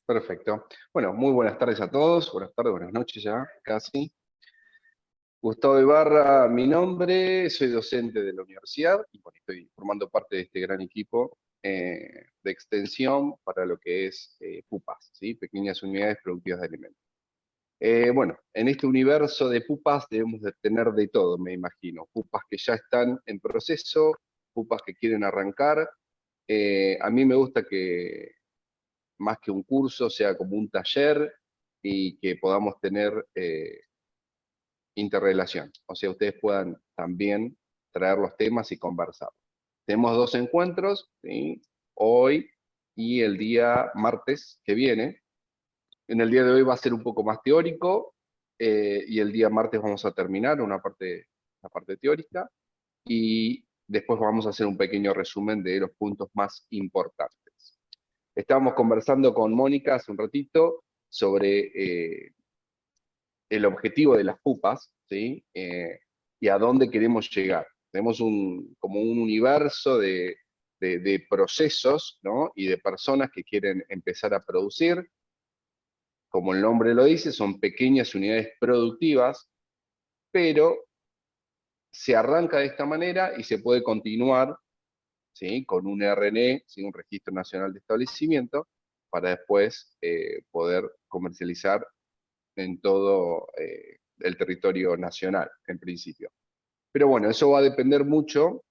Perfecto. Bueno, muy buenas tardes a todos, buenas tardes, buenas noches ya, casi. Gustavo Ibarra, mi nombre, soy docente de la universidad y bueno, estoy formando parte de este gran equipo de extensión para lo que es PUPAS, ¿sí? Pequeñas Unidades Productivas de Alimentos. Bueno, en este universo de PUPAS debemos de tener de todo, me imagino. PUPAS que ya están en proceso, PUPAS que quieren arrancar. A mí me gusta que más que un curso sea como un taller y que podamos tener interrelación. O sea, ustedes puedan también traer los temas y conversar. Tenemos dos encuentros, ¿sí? Hoy y el día martes que viene. En el día de hoy va a ser un poco más teórico y el día martes vamos a terminar la parte teórica y después vamos a hacer un pequeño resumen de los puntos más importantes. Estábamos conversando con Mónica hace un ratito sobre el objetivo de las pupas, ¿sí? Y a dónde queremos llegar. Tenemos como un universo de procesos, ¿no? Y de personas que quieren empezar a producir. Como el nombre lo dice, son pequeñas unidades productivas, pero se arranca de esta manera y se puede continuar, ¿sí? Con un RNE, ¿sí? Un Registro Nacional de Establecimiento, para después poder comercializar en todo el territorio nacional, en principio. Pero bueno, eso va a depender mucho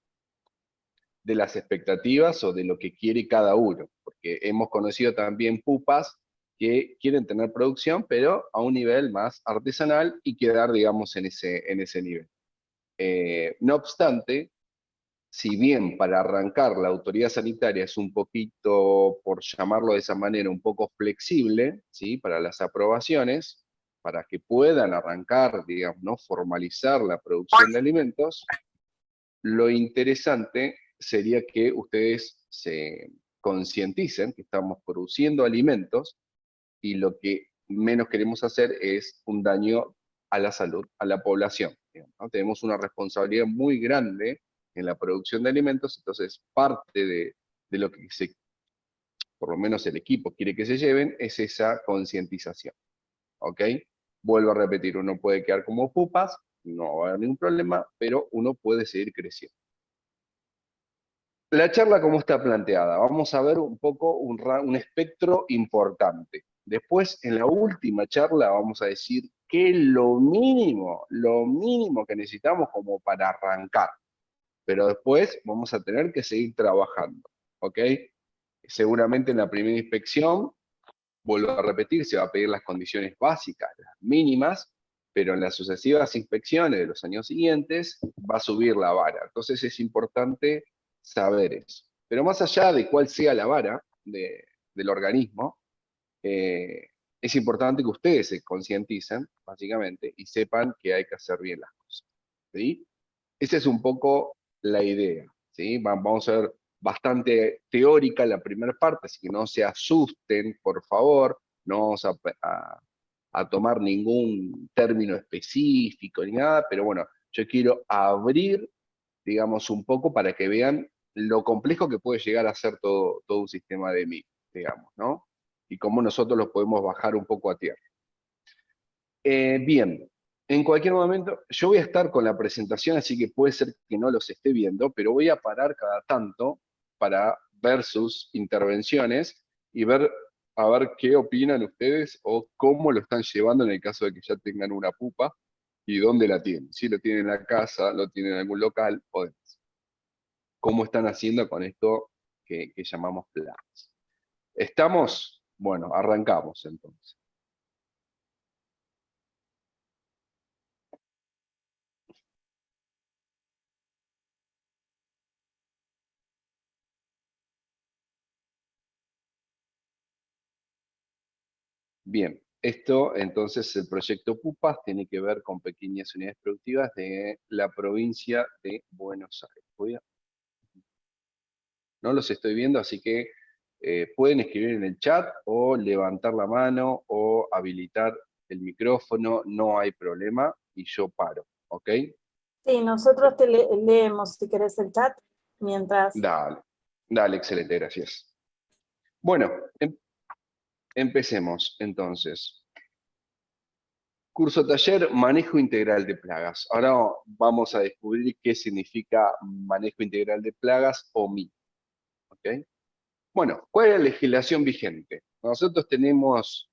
de las expectativas o de lo que quiere cada uno, porque hemos conocido también pupas que quieren tener producción, pero a un nivel más artesanal y quedar, digamos, en ese nivel. No obstante, si bien para arrancar la autoridad sanitaria es un poquito, por llamarlo de esa manera, un poco flexible, ¿sí? Para las aprobaciones, para que puedan arrancar, digamos, ¿no? Formalizar la producción de alimentos, lo interesante sería que ustedes se concienticen que estamos produciendo alimentos y lo que menos queremos hacer es un daño a la salud, a la población, digamos, ¿no? Tenemos una responsabilidad muy grande en la producción de alimentos, entonces parte de lo que por lo menos el equipo quiere que se lleven, es esa concientización, ¿ok? Vuelvo a repetir, uno puede quedar como pupas, no va a haber ningún problema, pero uno puede seguir creciendo. La charla como está planteada, vamos a ver un poco un espectro importante. Después, en la última charla, vamos a decir qué es lo mínimo que necesitamos como para arrancar. Pero después vamos a tener que seguir trabajando, ¿ok? Seguramente en la primera inspección, vuelvo a repetir, se va a pedir las condiciones básicas, las mínimas, pero en las sucesivas inspecciones de los años siguientes va a subir la vara. Entonces es importante saber eso. Pero más allá de cuál sea la vara del organismo, es importante que ustedes se concienticen, básicamente, y sepan que hay que hacer bien las cosas, ¿sí? Esa es un poco la idea, ¿sí? Vamos a ver bastante teórica la primera parte, así que no se asusten, por favor, no vamos a tomar ningún término específico ni nada, pero bueno, yo quiero abrir, digamos, un poco para que vean lo complejo que puede llegar a ser todo un sistema de MIB, digamos, ¿no? Y cómo nosotros lo podemos bajar un poco a tierra. Bien, en cualquier momento, yo voy a estar con la presentación, así que puede ser que no los esté viendo, pero voy a parar cada tanto para ver sus intervenciones y ver a ver qué opinan ustedes o cómo lo están llevando en el caso de que ya tengan una pupa y dónde la tienen. Si lo tienen en la casa, lo tienen en algún local o demás. ¿Cómo están haciendo con esto que llamamos planes? ¿Estamos? Bueno, arrancamos entonces. Bien, esto entonces el proyecto PUPAS tiene que ver con pequeñas unidades productivas de la provincia de Buenos Aires. No los estoy viendo, así que pueden escribir en el chat o levantar la mano o habilitar el micrófono, no hay problema y yo paro, ¿ok? Sí, nosotros te leemos si querés el chat mientras... Dale, dale, excelente, gracias. Bueno, empecemos entonces. Curso taller, manejo integral de plagas. Ahora vamos a descubrir qué significa manejo integral de plagas o MI. ¿Okay? Bueno, ¿cuál es la legislación vigente? Nosotros tenemos,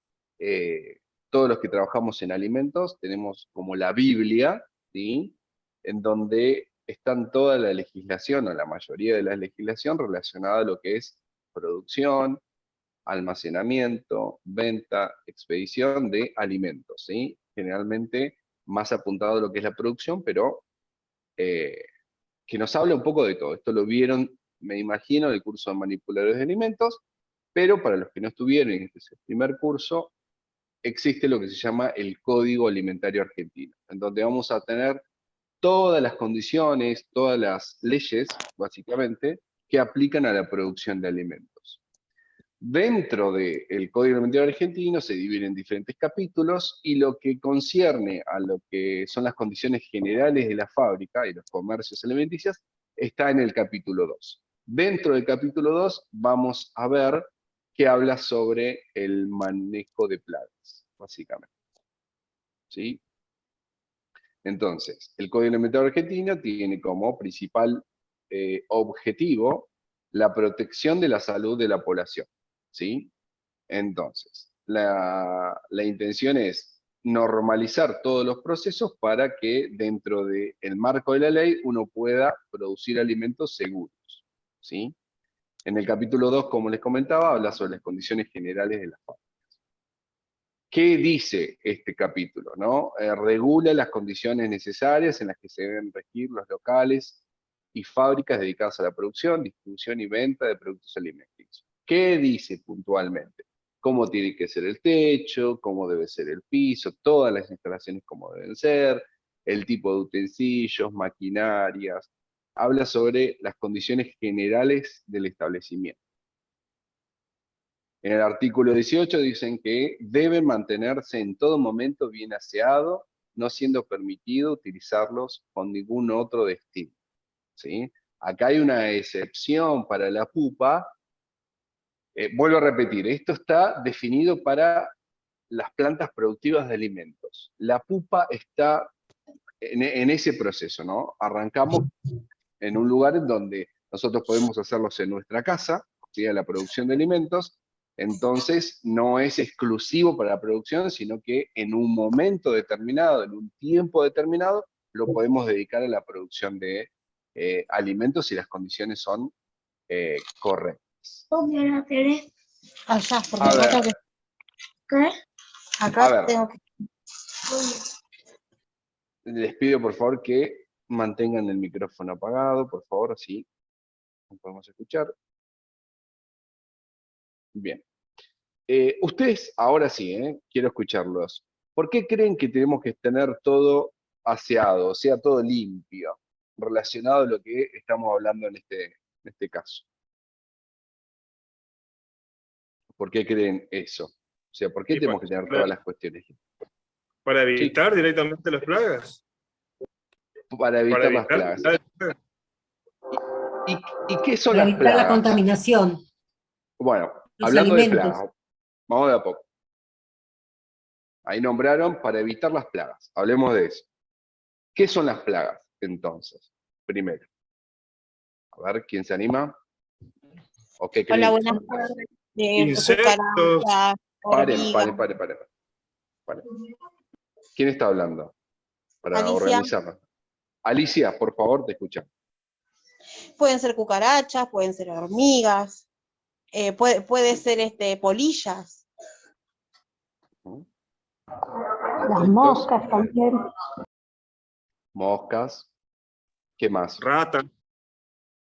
todos los que trabajamos en alimentos, tenemos como la Biblia, ¿sí? En donde están toda la legislación, o la mayoría de la legislación relacionada a lo que es producción, almacenamiento, venta, expedición de alimentos, ¿sí? Generalmente más apuntado a lo que es la producción, pero que nos habla un poco de todo. Esto lo vieron, me imagino, en el curso de manipuladores de alimentos, pero para los que no estuvieron en este primer curso, existe lo que se llama el Código Alimentario Argentino, en donde vamos a tener todas las condiciones, todas las leyes, básicamente, que aplican a la producción de alimentos. Dentro del Código Alimentario Argentino se divide en diferentes capítulos y lo que concierne a lo que son las condiciones generales de la fábrica y los comercios alimenticios está en el capítulo 2. Dentro del capítulo 2 vamos a ver que habla sobre el manejo de plagas, básicamente. ¿Sí? Entonces, el Código Alimentario Argentino tiene como principal objetivo la protección de la salud de la población. ¿Sí? Entonces, la intención es normalizar todos los procesos para que dentro del marco de la ley uno pueda producir alimentos seguros, ¿sí? En el capítulo 2, como les comentaba, habla sobre las condiciones generales de la fábrica. ¿Qué dice este capítulo? ¿No? Regula las condiciones necesarias en las que se deben regir los locales y fábricas dedicadas a la producción, distribución y venta de productos alimenticios. ¿Qué dice puntualmente? Cómo tiene que ser el techo, cómo debe ser el piso, todas las instalaciones cómo deben ser, el tipo de utensilios, maquinarias. Habla sobre las condiciones generales del establecimiento. En el artículo 18 dicen que deben mantenerse en todo momento bien aseado, no siendo permitido utilizarlos con ningún otro destino. ¿Sí? Acá hay una excepción para la pupa. Vuelvo a repetir, esto está definido para las plantas productivas de alimentos. La pupa está en ese proceso, ¿no? Arrancamos en un lugar en donde nosotros podemos hacerlos en nuestra casa, ¿sí? La producción de alimentos. Entonces, no es exclusivo para la producción, sino que en un momento determinado, en un tiempo determinado, lo podemos dedicar a la producción de alimentos si las condiciones son correctas. Allá, porque A acá ver, tengo que... ¿Qué? a Acá ver, tengo que... les pido por favor que mantengan el micrófono apagado, por favor, así no podemos escuchar. Bien. Ustedes, ahora sí, quiero escucharlos. ¿Por qué creen que tenemos que tener todo aseado, o sea, todo limpio, relacionado a lo que estamos hablando en este caso? ¿Por qué creen eso? O sea, ¿por qué Y tenemos que tener todas las cuestiones? para Sí, evitar directamente las plagas. para evitar Para las evitar plagas. ¿Y qué son Para las evitar la plagas? contaminación, Bueno, los hablando de alimentos. plagas, vamos de a poco. Ahí nombraron para evitar las plagas. Hablemos de eso. ¿Qué son las plagas, entonces? Primero. A ver, ¿quién se anima? ¿O qué creen? Hola, buenas tardes. Insectos. Cucarachas, hormigas. Paren. ¿Quién está hablando? Para Alicia. organizarnos. Alicia, por favor, te escuchamos. Pueden ser cucarachas, pueden ser hormigas, puede ser polillas. Las moscas también. Moscas. ¿Qué más? Ratas.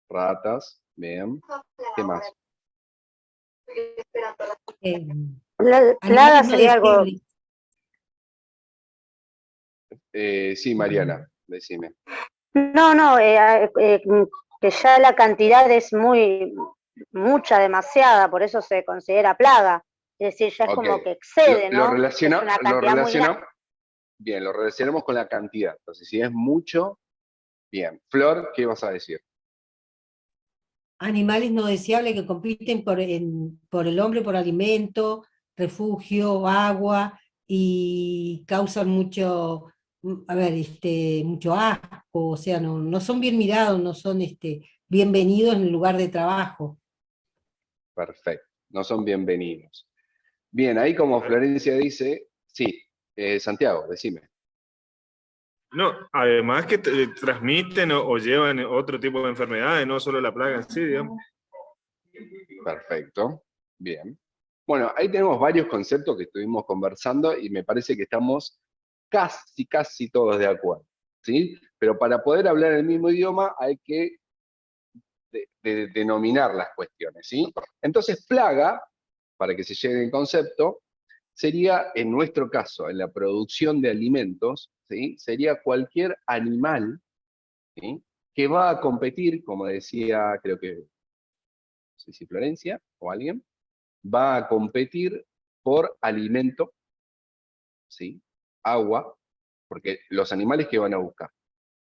Ratas. Bien. ¿Qué más? Plaga sería algo. Sí, Mariana, decime. No, que ya la cantidad es mucha, demasiada, por eso se considera plaga. Es decir, ya es como que excede, ¿no? Es una cantidad muy grande. Bien, lo relacionamos con la cantidad. Entonces, si es mucho, bien. Flor, ¿qué vas a decir? Animales no deseables que compiten por el hombre por alimento, refugio, agua, y causan mucho, mucho asco, o sea, no son bien mirados, no son bienvenidos en el lugar de trabajo. Perfecto, no son bienvenidos. Bien, ahí como Florencia dice, sí, Santiago, decime. No, además que transmiten o llevan otro tipo de enfermedades, no solo la plaga en sí, digamos. Perfecto, bien. Bueno, ahí tenemos varios conceptos que estuvimos conversando y me parece que estamos casi todos de acuerdo, ¿sí? Pero para poder hablar el mismo idioma hay que denominar las cuestiones, ¿sí? Entonces, plaga, para que se llegue el concepto, sería, en nuestro caso, en la producción de alimentos, ¿sí? Sería cualquier animal, ¿sí? Que va a competir, como decía, creo que, no sé si Florencia o alguien, va a competir por alimento, ¿sí? Agua, porque los animales que van a buscar,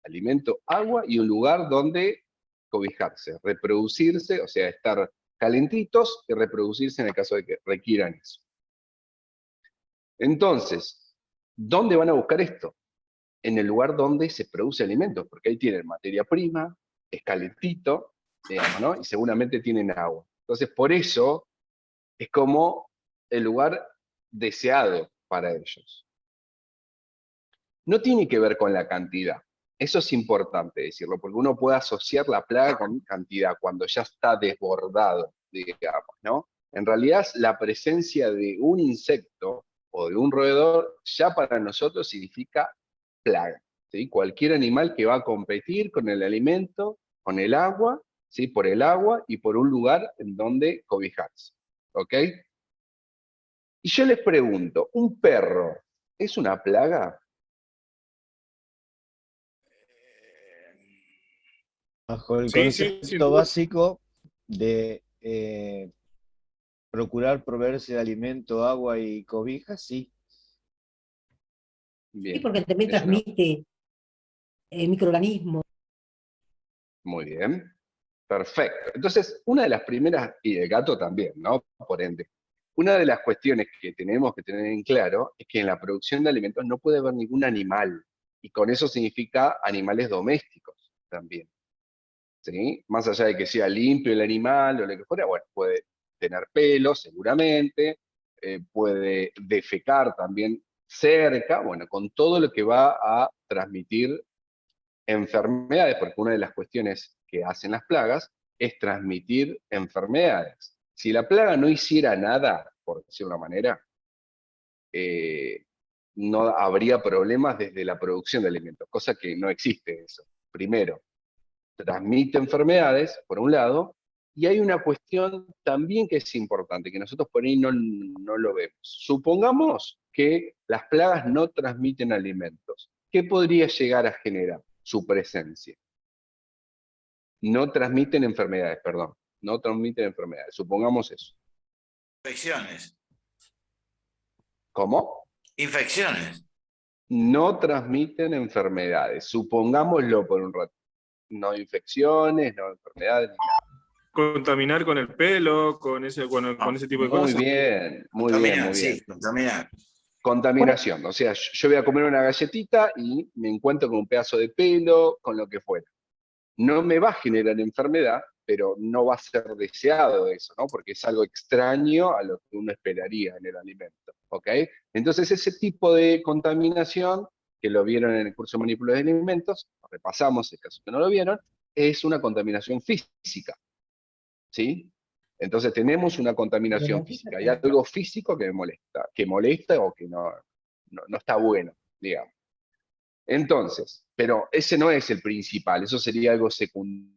alimento, agua y un lugar donde cobijarse, reproducirse, o sea, estar calentitos y reproducirse en el caso de que requieran eso. Entonces, ¿dónde van a buscar esto? En el lugar donde se produce alimentos, porque ahí tienen materia prima, es calentito, digamos, ¿no? Y seguramente tienen agua. Entonces, por eso es como el lugar deseado para ellos. No tiene que ver con la cantidad. Eso es importante decirlo, porque uno puede asociar la plaga con cantidad cuando ya está desbordado, digamos, ¿no? En realidad, la presencia de un insecto o de un roedor ya para nosotros significa plaga, ¿sí? Cualquier animal que va a competir con el alimento, con el agua, ¿sí? Por el agua y por un lugar en donde cobijarse, ¿ok? Y yo les pregunto, ¿un perro es una plaga? Bajo el Sí, sí, sin concepto duda. básico de procurar proveerse de alimento, agua y cobija, sí. Bien, Sí, porque también es una... transmite microorganismos. Muy bien, perfecto. Entonces, una de las primeras, y el gato también, ¿no? Por ende, una de las cuestiones que tenemos que tener en claro es que en la producción de alimentos no puede haber ningún animal, y con eso significa animales domésticos también, ¿sí? Más allá de que sea limpio el animal o lo que fuera, bueno, puede tener pelo seguramente, puede defecar también cerca, bueno, con todo lo que va a transmitir enfermedades, porque una de las cuestiones que hacen las plagas es transmitir enfermedades. Si la plaga no hiciera nada, por decirlo de una manera, no habría problemas desde la producción de alimentos, cosa que no existe eso. Primero, transmite enfermedades, por un lado, y hay una cuestión también que es importante, que nosotros por ahí no lo vemos. Supongamos que las plagas no transmiten alimentos. ¿Qué podría llegar a generar su presencia? No transmiten enfermedades, perdón. No transmiten enfermedades. Supongamos eso. Infecciones. ¿Cómo? Infecciones. No transmiten enfermedades. Supongámoslo por un rato. No infecciones, no enfermedades, ni nada. Contaminar con el pelo, con ese tipo de cosas. Muy bien, muy bien. Sí, contaminar. Contaminación. O sea, yo voy a comer una galletita y me encuentro con un pedazo de pelo, con lo que fuera. No me va a generar enfermedad, pero no va a ser deseado eso, ¿no? Porque es algo extraño a lo que uno esperaría en el alimento, ¿ok? Entonces ese tipo de contaminación, que lo vieron en el curso de manipulación de alimentos, repasamos el caso que no lo vieron, es una contaminación física, ¿sí? Entonces tenemos una contaminación física, hay algo físico que molesta o que no está bueno, digamos. Entonces, pero ese no es el principal, eso sería algo secundario.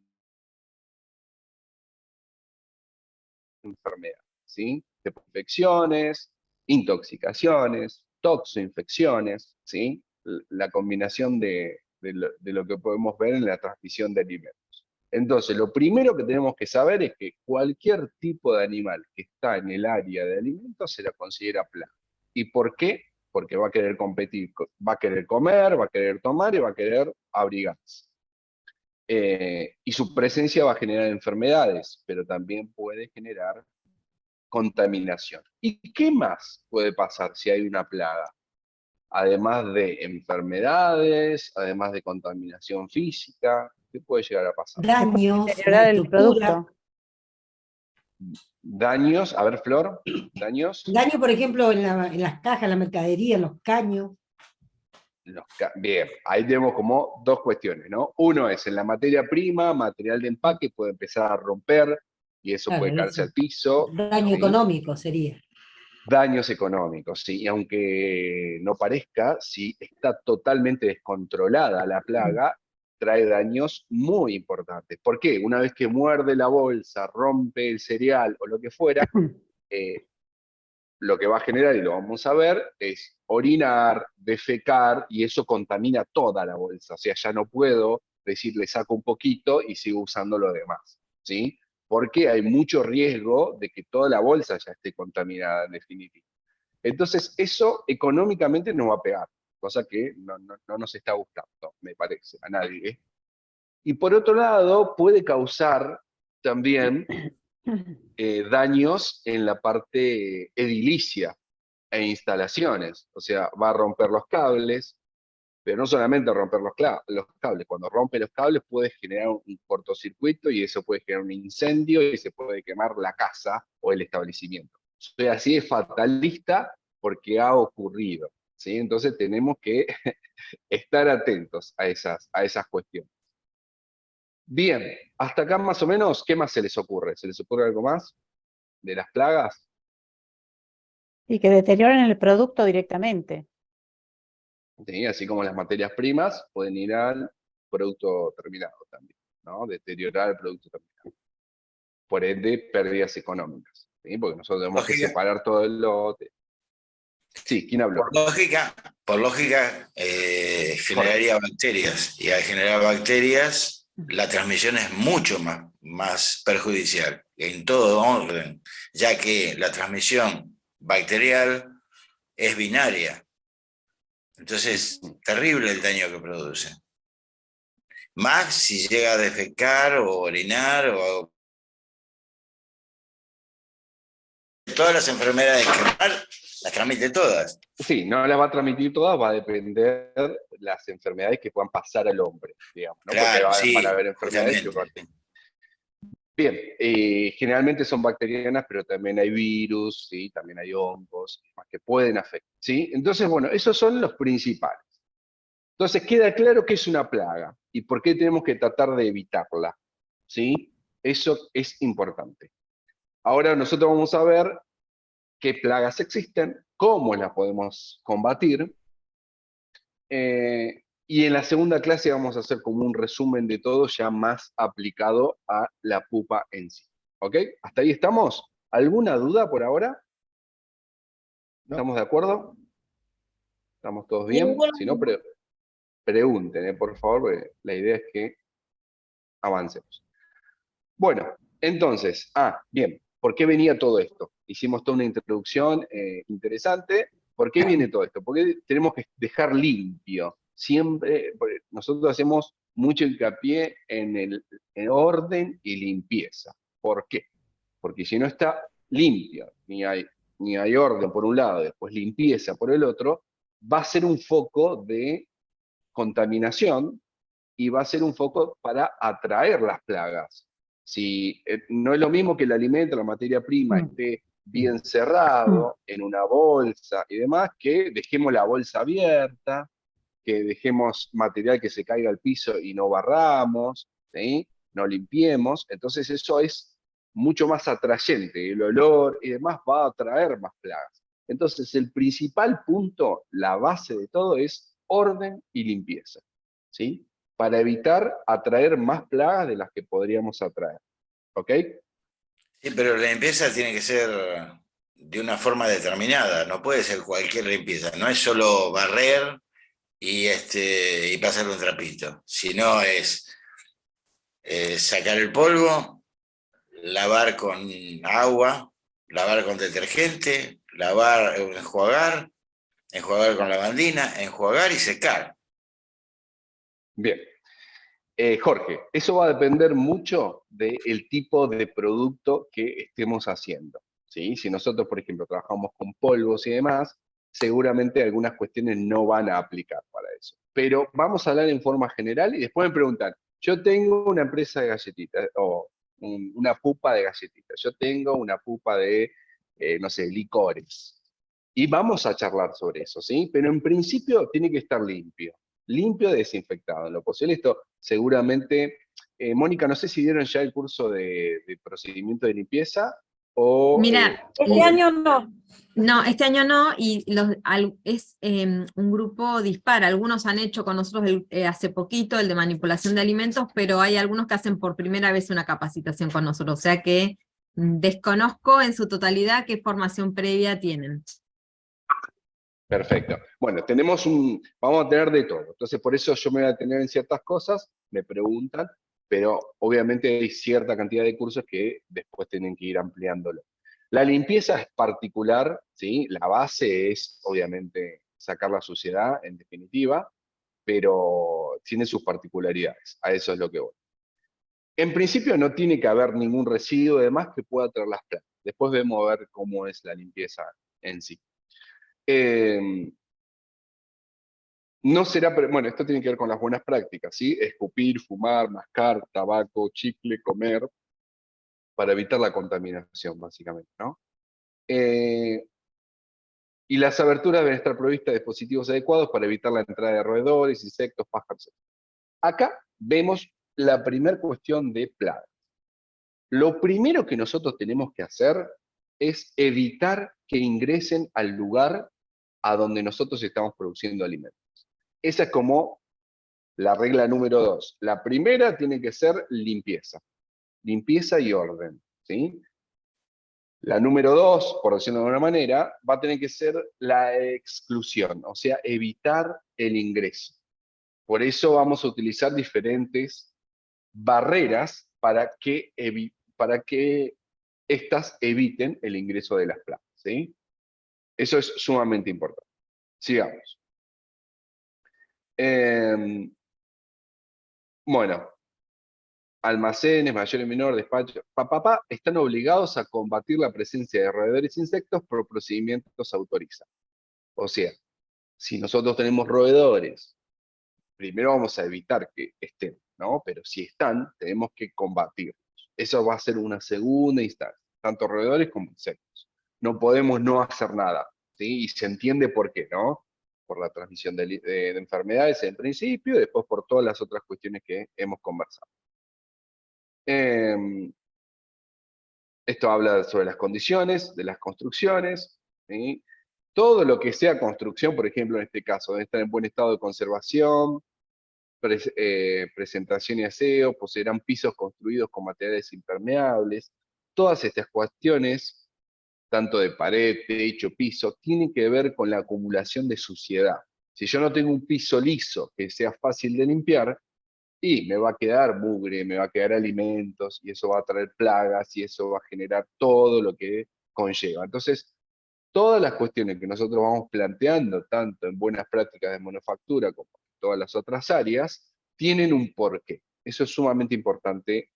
Enfermedad, ¿sí? De infecciones, intoxicaciones, toxoinfecciones, ¿sí? La combinación de lo que podemos ver en la transmisión de alimentos. Entonces, lo primero que tenemos que saber es que cualquier tipo de animal que está en el área de alimentos se la considera plaga. ¿Y por qué? Porque va a querer competir, va a querer comer, va a querer tomar y va a querer abrigarse. Y su presencia va a generar enfermedades, pero también puede generar contaminación. ¿Y qué más puede pasar si hay una plaga? Además de enfermedades, además de contaminación física, ¿qué puede llegar a pasar? Daños, Deteriorar la el estructura. producto. Daños, a ver, Flor, daños. Daño, por ejemplo, en las cajas, en la mercadería, en los caños. Bien, ahí tenemos como dos cuestiones, ¿no? Uno es en la materia prima, material de empaque puede empezar a romper y eso Claro, puede caerse eso. al piso. Daño ¿sí? económico sería. Daños económicos, sí, y aunque no parezca, si está totalmente descontrolada la plaga, trae daños muy importantes. ¿Por qué? Una vez que muerde la bolsa, rompe el cereal o lo que fuera, lo que va a generar, y lo vamos a ver, es orinar, defecar, y eso contamina toda la bolsa. O sea, ya no puedo decir, le saco un poquito y sigo usando lo demás, ¿sí? Porque hay mucho riesgo de que toda la bolsa ya esté contaminada en definitiva. Entonces, eso económicamente nos va a pegar, cosa que no nos está gustando, me parece, a nadie. Y por otro lado, puede causar también daños en la parte edilicia e instalaciones. O sea, va a romper los cables, pero no solamente romper los cables. Cuando rompe los cables puede generar un cortocircuito y eso puede generar un incendio y se puede quemar la casa o el establecimiento. Soy así de fatalista porque ha ocurrido, ¿sí? Entonces tenemos que estar atentos a esas cuestiones. Bien, hasta acá más o menos, ¿qué más se les ocurre? ¿Se les ocurre algo más de las plagas? Y que deterioren el producto directamente. ¿Sí? Así como las materias primas pueden ir al producto terminado también, ¿no? Deteriorar el producto terminado. Por ende, pérdidas económicas, ¿sí? Porque nosotros tenemos que separar todo el lote. Sí, ¿quién habló? Por lógica generaría bacterias, y al generar bacterias, la transmisión es mucho más perjudicial, en todo orden, ya que la transmisión bacterial es binaria. Entonces, terrible el daño que produce. Más si llega a defecar o orinar o todas las enfermedades que las transmite todas. Sí, no las va a transmitir todas, va a depender de las enfermedades que puedan pasar al hombre, digamos, ¿no? Claro, porque sí, van a haber enfermedades que justamente. Bien, generalmente son bacterianas, pero también hay virus, ¿sí? También hay hongos que pueden afectar, ¿sí? Entonces, bueno, esos son los principales. Entonces, queda claro que es una plaga y por qué tenemos que tratar de evitarla, ¿sí? Eso es importante. Ahora nosotros vamos a ver qué plagas existen, cómo las podemos combatir, y en la segunda clase vamos a hacer como un resumen de todo ya más aplicado a la pupa en sí. ¿Ok? ¿Hasta ahí estamos? ¿Alguna duda por ahora? ¿Estamos de acuerdo? ¿Estamos todos bien? Si no, pregunten, por favor, porque la idea es que avancemos. Bueno, entonces, bien, ¿por qué venía todo esto? Hicimos toda una introducción interesante. ¿Por qué viene todo esto? Porque tenemos que dejar limpio. Siempre, nosotros hacemos mucho hincapié en el orden y limpieza. ¿Por qué? Porque si no está limpio, ni hay orden por un lado, después limpieza por el otro, va a ser un foco de contaminación y va a ser un foco para atraer las plagas. Si no es lo mismo que el alimento, la materia prima, esté bien cerrado en una bolsa y demás, que dejemos la bolsa abierta, que dejemos material que se caiga al piso y no barramos, ¿sí? No limpiemos. Entonces eso es mucho más atrayente. El olor y demás va a atraer más plagas. Entonces el principal punto, la base de todo es orden y limpieza, ¿sí? Para evitar atraer más plagas de las que podríamos atraer. ¿Ok? Sí, pero la limpieza tiene que ser de una forma determinada, no puede ser cualquier limpieza, no es solo barrer y pasarle un trapito, sino es sacar el polvo, lavar con agua, lavar con detergente, lavar, enjuagar con lavandina, enjuagar y secar. Bien. Jorge, eso va a depender mucho del tipo de producto que estemos haciendo, ¿sí? Si nosotros, por ejemplo, trabajamos con polvos y demás, seguramente algunas cuestiones no van a aplicar para eso. Pero vamos a hablar en forma general y después me preguntan, yo tengo una empresa de galletitas, o una pupa de galletitas, yo tengo una pupa de, no sé, licores. Y vamos a charlar sobre eso, ¿sí? Pero en principio tiene que estar limpio desinfectado. En lo posible, esto seguramente, Mónica, no sé si dieron ya el curso de procedimiento de limpieza o... Mira, este año no. No, este año no, y es un grupo dispar. Algunos han hecho con nosotros hace poquito el de manipulación de alimentos, pero hay algunos que hacen por primera vez una capacitación con nosotros, o sea que desconozco en su totalidad qué formación previa tienen. Perfecto. Bueno, vamos a tener de todo. Entonces, por eso yo me voy a detener en ciertas cosas, me preguntan, pero obviamente hay cierta cantidad de cursos que después tienen que ir ampliándolo. La limpieza es particular, ¿sí? La base es, obviamente, sacar la suciedad, en definitiva, pero tiene sus particularidades. A eso es lo que voy. En principio no tiene que haber ningún residuo y demás que pueda traer las plantas. Después vemos a ver cómo es la limpieza en sí. No será, bueno, esto tiene que ver con las buenas prácticas, ¿sí? Escupir, fumar, mascar, tabaco, chicle, comer, para evitar la contaminación, básicamente, ¿no? Y las aberturas deben estar provistas de dispositivos adecuados para evitar la entrada de roedores, insectos, pájaros. Acá vemos la primera cuestión de plagas. Lo primero que nosotros tenemos que hacer es evitar que ingresen al lugar a donde nosotros estamos produciendo alimentos. Esa es como la regla número 2. La primera tiene que ser limpieza. Limpieza y orden, ¿sí? La número 2, por decirlo de alguna manera, va a tener que ser la exclusión, o sea, evitar el ingreso. Por eso vamos a utilizar diferentes barreras para que éstas eviten el ingreso de las plagas, ¿sí? Eso es sumamente importante. Sigamos. Bueno, almacenes, mayor y menor, despacho, están obligados a combatir la presencia de roedores e insectos por procedimientos autorizados. O sea, si nosotros tenemos roedores, primero vamos a evitar que estén, ¿no? Pero si están, tenemos que combatirlos. Eso va a ser una segunda instancia, tanto roedores como insectos. No podemos no hacer nada, ¿sí? Y se entiende por qué, ¿no? Por la transmisión de enfermedades en principio, y después por todas las otras cuestiones que hemos conversado. Esto habla sobre las condiciones de las construcciones, ¿sí? Todo lo que sea construcción, por ejemplo, en este caso, debe estar en buen estado de conservación, presentación y aseo, poseerán pisos construidos con materiales impermeables. Todas estas cuestiones, tanto de pared, techo, piso, tienen que ver con la acumulación de suciedad. Si yo no tengo un piso liso que sea fácil de limpiar, y me va a quedar mugre, me va a quedar alimentos, y eso va a traer plagas, y eso va a generar todo lo que conlleva. Entonces, todas las cuestiones que nosotros vamos planteando, tanto en buenas prácticas de manufactura como en todas las otras áreas, tienen un porqué. Eso es sumamente importante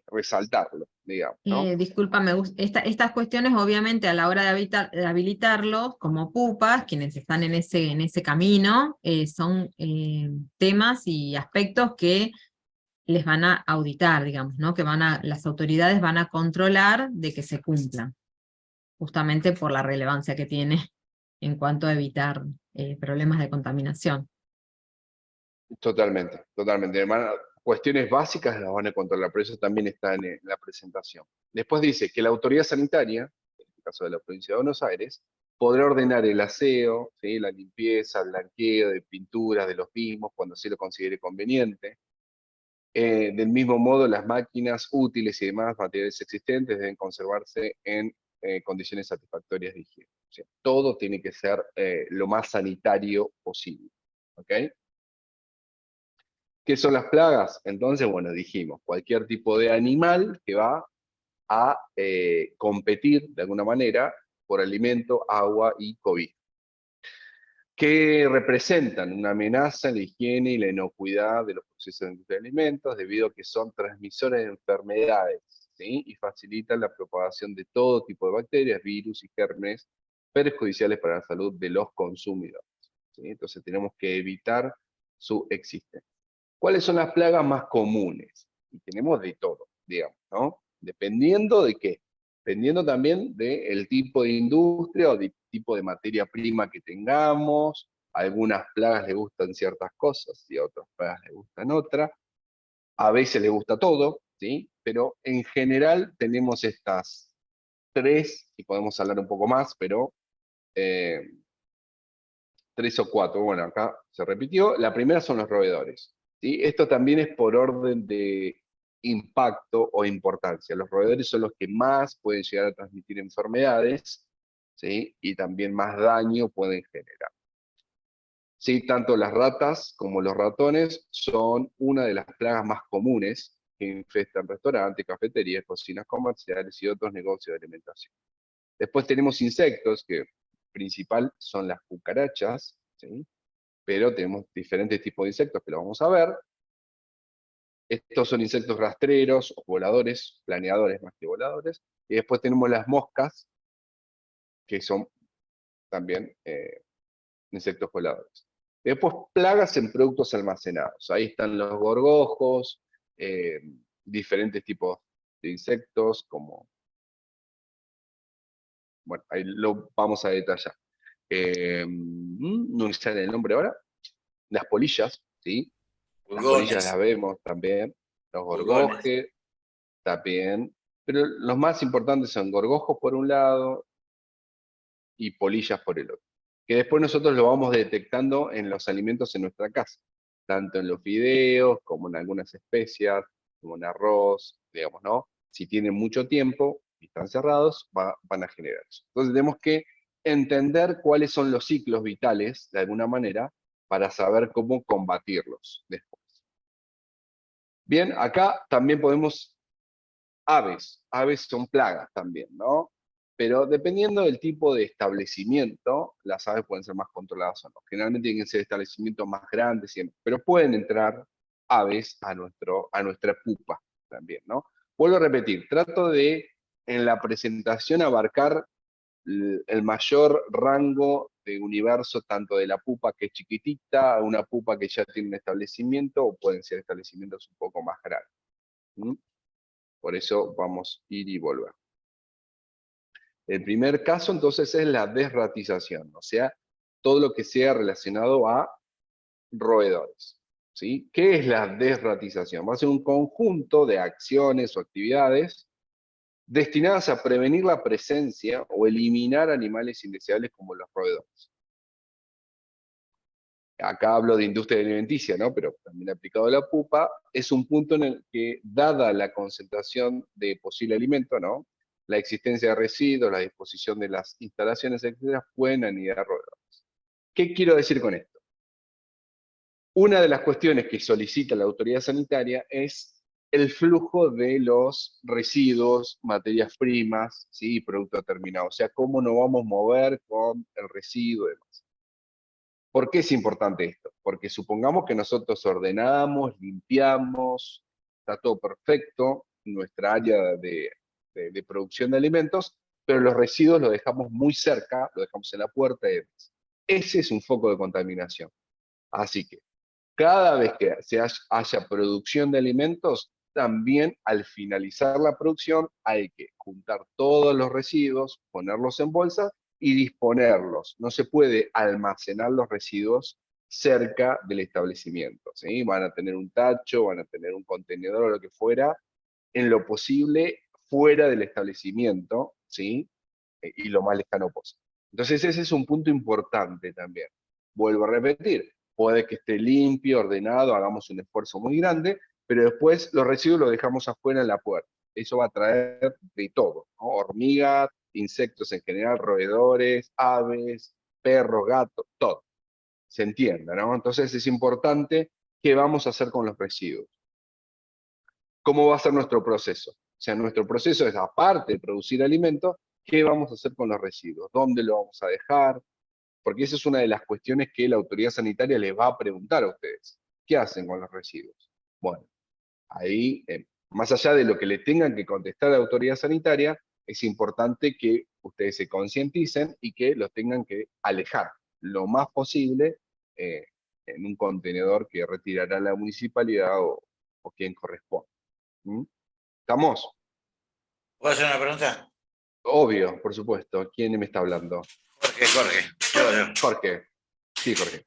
resaltarlo, digamos, ¿no? Discúlpame, estas cuestiones obviamente a la hora de habilitarlos como pupas, quienes están en ese camino, son temas y aspectos que les van a auditar, digamos, ¿no? Que las autoridades van a controlar de que se cumplan, justamente por la relevancia que tiene en cuanto a evitar problemas de contaminación. Totalmente, totalmente. Cuestiones básicas las van a controlar, por eso también está en la presentación. Después dice que la autoridad sanitaria, en el caso de la provincia de Buenos Aires, podrá ordenar el aseo, ¿sí? La limpieza, el blanqueo de pinturas de los mismos, cuando así lo considere conveniente. Del mismo modo, las máquinas útiles y demás materiales existentes deben conservarse en condiciones satisfactorias de higiene. O sea, todo tiene que ser lo más sanitario posible. ¿Ok? ¿Qué son las plagas? Entonces, bueno, dijimos, cualquier tipo de animal que va a competir de alguna manera por alimento, agua y cobijo, que representan una amenaza en la higiene y la inocuidad de los procesos de alimentos debido a que son transmisores de enfermedades, ¿sí? Y facilitan la propagación de todo tipo de bacterias, virus y gérmenes perjudiciales para la salud de los consumidores, ¿sí? Entonces tenemos que evitar su existencia. ¿Cuáles son las plagas más comunes? Y tenemos de todo, digamos, ¿no? Dependiendo de qué. Dependiendo también del tipo de industria o del tipo de materia prima que tengamos. A algunas plagas les gustan ciertas cosas y a otras plagas les gustan otras. A veces les gusta todo, ¿sí? Pero en general tenemos estas tres, y podemos hablar un poco más, pero 3 o 4. Bueno, acá se repitió. La primera son los roedores, ¿sí? Esto también es por orden de impacto o importancia. Los roedores son los que más pueden llegar a transmitir enfermedades, ¿sí? Y también más daño pueden generar. Sí, tanto las ratas como los ratones son una de las plagas más comunes que infestan restaurantes, cafeterías, cocinas comerciales y otros negocios de alimentación. Después tenemos insectos, que principal son las cucarachas, ¿sí? Pero tenemos diferentes tipos de insectos que lo vamos a ver. Estos son insectos rastreros o voladores, planeadores más que voladores. Y después tenemos las moscas, que son también insectos voladores. Y después plagas en productos almacenados. Ahí están los gorgojos, diferentes tipos de insectos, como... Bueno, ahí lo vamos a detallar. No me sale el nombre ahora. Las polillas, ¿sí? Las polillas las vemos también. Los gorgojes también. Pero los más importantes son gorgojos por un lado y polillas por el otro. Que después nosotros lo vamos detectando en los alimentos en nuestra casa. Tanto en los fideos, como en algunas especias, como en arroz, digamos, ¿no? Si tienen mucho tiempo y están cerrados, van a generar eso. Entonces tenemos que entender cuáles son los ciclos vitales, de alguna manera, para saber cómo combatirlos después. Bien, acá también podemos aves. Aves son plagas también, ¿no? Pero dependiendo del tipo de establecimiento, las aves pueden ser más controladas o no. Generalmente tienen que ser establecimientos más grandes, pero pueden entrar aves a nuestra pupa también, ¿no? Vuelvo a repetir, trato de en la presentación abarcar el mayor rango de universo, tanto de la pupa que es chiquitita, a una pupa que ya tiene un establecimiento, o pueden ser establecimientos un poco más grandes. ¿Mm? Por eso vamos a ir y volver. El primer caso entonces es la desratización, o sea, todo lo que sea relacionado a roedores, ¿sí? ¿Qué es la desratización? Va a ser un conjunto de acciones o actividades destinadas a prevenir la presencia o eliminar animales indeseables como los roedores. Acá hablo de industria alimenticia, ¿no? Pero también aplicado a la pupa, es un punto en el que, dada la concentración de posible alimento, ¿no? La existencia de residuos, la disposición de las instalaciones, etcétera, pueden anidar roedores. ¿Qué quiero decir con esto? Una de las cuestiones que solicita la autoridad sanitaria es el flujo de los residuos, materias primas, ¿sí? Producto terminado. O sea, cómo nos vamos a mover con el residuo y demás. ¿Por qué es importante esto? Porque supongamos que nosotros ordenamos, limpiamos, está todo perfecto, nuestra área de producción de alimentos, pero los residuos los dejamos muy cerca, los dejamos en la puerta y demás. Ese es un foco de contaminación. Así que cada vez que haya producción de alimentos, también al finalizar la producción hay que juntar todos los residuos, ponerlos en bolsas y disponerlos. No se puede almacenar los residuos cerca del establecimiento, ¿sí? Van a tener un tacho, van a tener un contenedor o lo que fuera, en lo posible fuera del establecimiento, ¿sí? Y lo más lejano posible. Entonces ese es un punto importante también. Vuelvo a repetir, puede que esté limpio, ordenado, hagamos un esfuerzo muy grande, pero después los residuos los dejamos afuera en la puerta. Eso va a traer de todo, ¿no? Hormigas, insectos en general, roedores, aves, perros, gatos, todo. Se entienda, ¿no? Entonces es importante qué vamos a hacer con los residuos. ¿Cómo va a ser nuestro proceso? O sea, nuestro proceso es, aparte de producir alimentos, ¿qué vamos a hacer con los residuos? ¿Dónde lo vamos a dejar? Porque esa es una de las cuestiones que la autoridad sanitaria les va a preguntar a ustedes. ¿Qué hacen con los residuos? Bueno, ahí Más allá de lo que le tengan que contestar a la autoridad sanitaria, es importante que ustedes se concienticen y que los tengan que alejar lo más posible en un contenedor que retirará la municipalidad o quien corresponda. ¿Mm? ¿Estamos? ¿Puedo hacer una pregunta? Obvio, por supuesto. ¿Quién me está hablando? Jorge. Yo. Jorge. Sí, Jorge.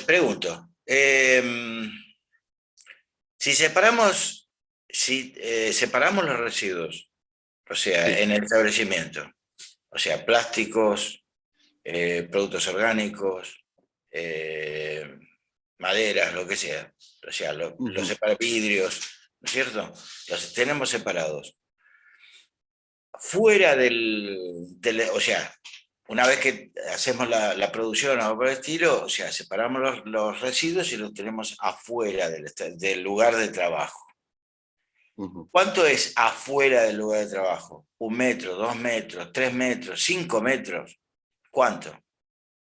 Pregunto. Si separamos los residuos, o sea, Sí. en el establecimiento, o sea, plásticos, productos orgánicos, maderas, lo que sea, o sea, los vidrios, ¿no es cierto? Los tenemos separados. Fuera o sea, una vez que hacemos la producción o algo por el estilo, o sea, separamos los residuos y los tenemos afuera del lugar de trabajo. ¿Cuánto es afuera del lugar de trabajo? ¿1 metro, 2 metros, 3 metros, 5 metros? ¿Cuánto?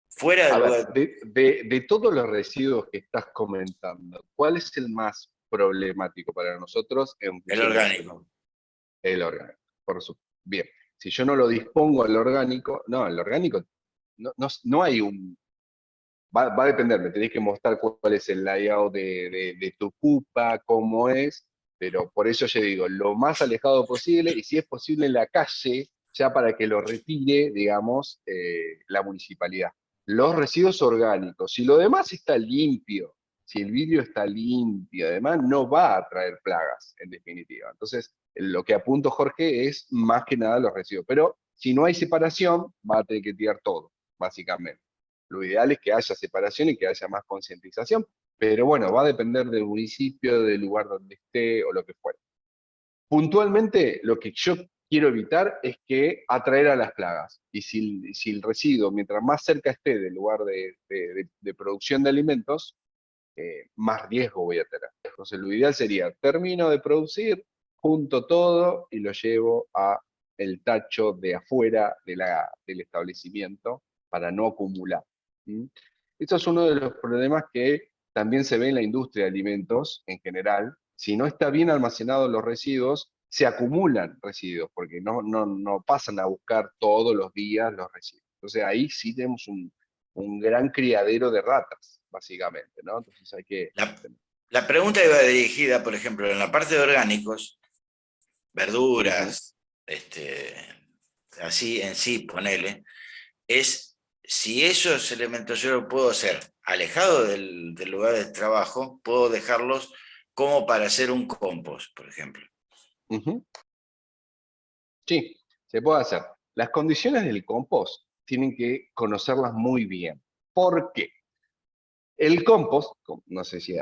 Fuera del lugar de todos los residuos que estás comentando, ¿cuál es el más problemático para nosotros? El orgánico. El orgánico, por supuesto. Bien, si yo no lo dispongo al orgánico, el orgánico no hay un... Va a depender, me tenés que mostrar cuál es el layout de tu pupa, cómo es, pero por eso yo digo, lo más alejado posible, y si es posible en la calle, ya para que lo retire, digamos, la municipalidad. Los residuos orgánicos, si lo demás está limpio, si el vidrio está limpio, además no va a traer plagas, en definitiva. Entonces, lo que apunto, Jorge, es más que nada los residuos. Pero si no hay separación, va a tener que tirar todo, básicamente. Lo ideal es que haya separación y que haya más concientización, pero bueno, va a depender del municipio, del lugar donde esté o lo que fuera. Puntualmente, lo que yo quiero evitar es que atraer a las plagas. Y si el residuo, mientras más cerca esté del lugar de producción de alimentos, más riesgo voy a tener. Entonces, lo ideal sería, termino de producir, junto todo y lo llevo a el tacho de afuera del establecimiento para no acumular. Esto es uno de los problemas que también se ve en la industria de alimentos en general. Si no está bien almacenados los residuos, se acumulan residuos, porque no pasan a buscar todos los días los residuos. Entonces ahí sí tenemos un gran criadero de ratas, básicamente, ¿no? Entonces hay que... La pregunta iba dirigida, por ejemplo, en la parte de orgánicos, verduras, así en sí, ponele, es si esos elementos yo los puedo hacer alejado del lugar de trabajo, puedo dejarlos como para hacer un compost, por ejemplo. Sí, se puede hacer. Las condiciones del compost tienen que conocerlas muy bien. ¿Por qué? El compost, no sé si,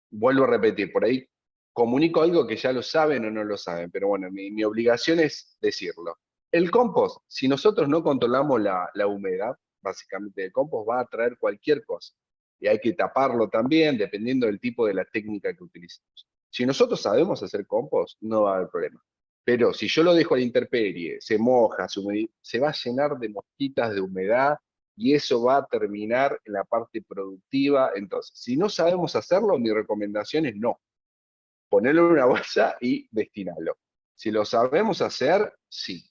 vuelvo a repetir, por ahí comunico algo que ya lo saben o no lo saben, pero bueno, mi obligación es decirlo. El compost, si nosotros no controlamos la humedad, básicamente el compost va a traer cualquier cosa. Y hay que taparlo también, dependiendo del tipo de la técnica que utilicemos. Si nosotros sabemos hacer compost, no va a haber problema. Pero si yo lo dejo a la intemperie, se moja, se va a llenar de mosquitas de humedad y eso va a terminar en la parte productiva. Entonces, si no sabemos hacerlo, mi recomendación es no. Ponerlo en una bolsa y destinarlo. Si lo sabemos hacer, sí.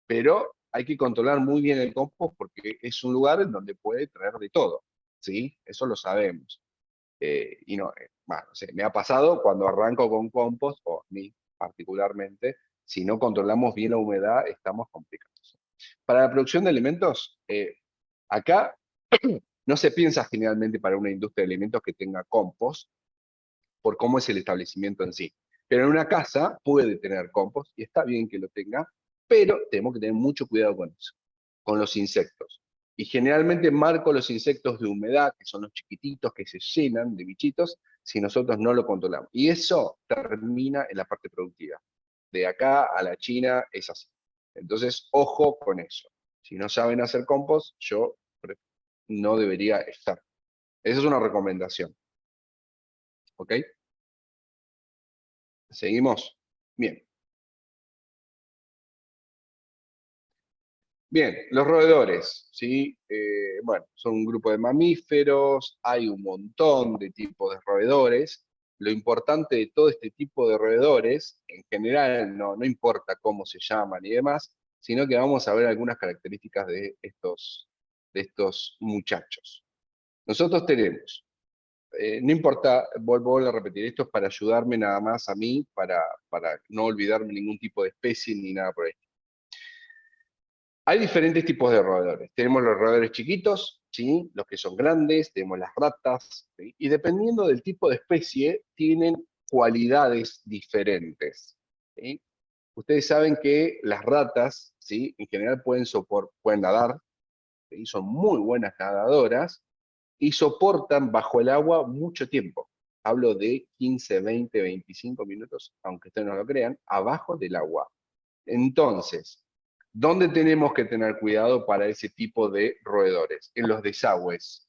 Pero hay que controlar muy bien el compost porque es un lugar en donde puede traer de todo. ¿Sí? Eso lo sabemos. Y no, bueno, no sé, me ha pasado cuando arranco con compost, o a mí particularmente, si no controlamos bien la humedad, estamos complicados. Para la producción de alimentos, acá no se piensa generalmente para una industria de alimentos que tenga compost, por cómo es el establecimiento en sí. Pero en una casa puede tener compost, y está bien que lo tenga, pero tenemos que tener mucho cuidado con eso, con los insectos. Y generalmente marco los insectos de humedad, que son los chiquititos que se llenan de bichitos, si nosotros no lo controlamos. Y eso termina en la parte productiva. De acá a la China es así. Entonces, ojo con eso. Si no saben hacer compost, yo no debería estar. Esa es una recomendación. ¿Ok? ¿Seguimos? Bien. Bien, los roedores, ¿sí? Bueno, son un grupo de mamíferos, hay un montón de tipos de roedores. lo importante de todo este tipo de roedores, en general, no importa cómo se llaman y demás, sino que vamos a ver algunas características de estos muchachos. Nosotros tenemos, no importa, vuelvo a repetir, esto es para ayudarme nada más a mí, para no olvidarme ningún tipo de especie ni nada por ahí. Hay diferentes tipos de roedores. Tenemos los roedores chiquitos, ¿sí? Los que son grandes, tenemos las ratas, ¿sí? Y dependiendo del tipo de especie, tienen cualidades diferentes, ¿sí? Ustedes saben que las ratas, ¿sí? En general pueden nadar, ¿sí? Son muy buenas nadadoras y soportan bajo el agua mucho tiempo. Hablo de 15, 20, 25 minutos, aunque ustedes no lo crean, abajo del agua. Entonces, ¿dónde tenemos que tener cuidado para ese tipo de roedores? En los desagües,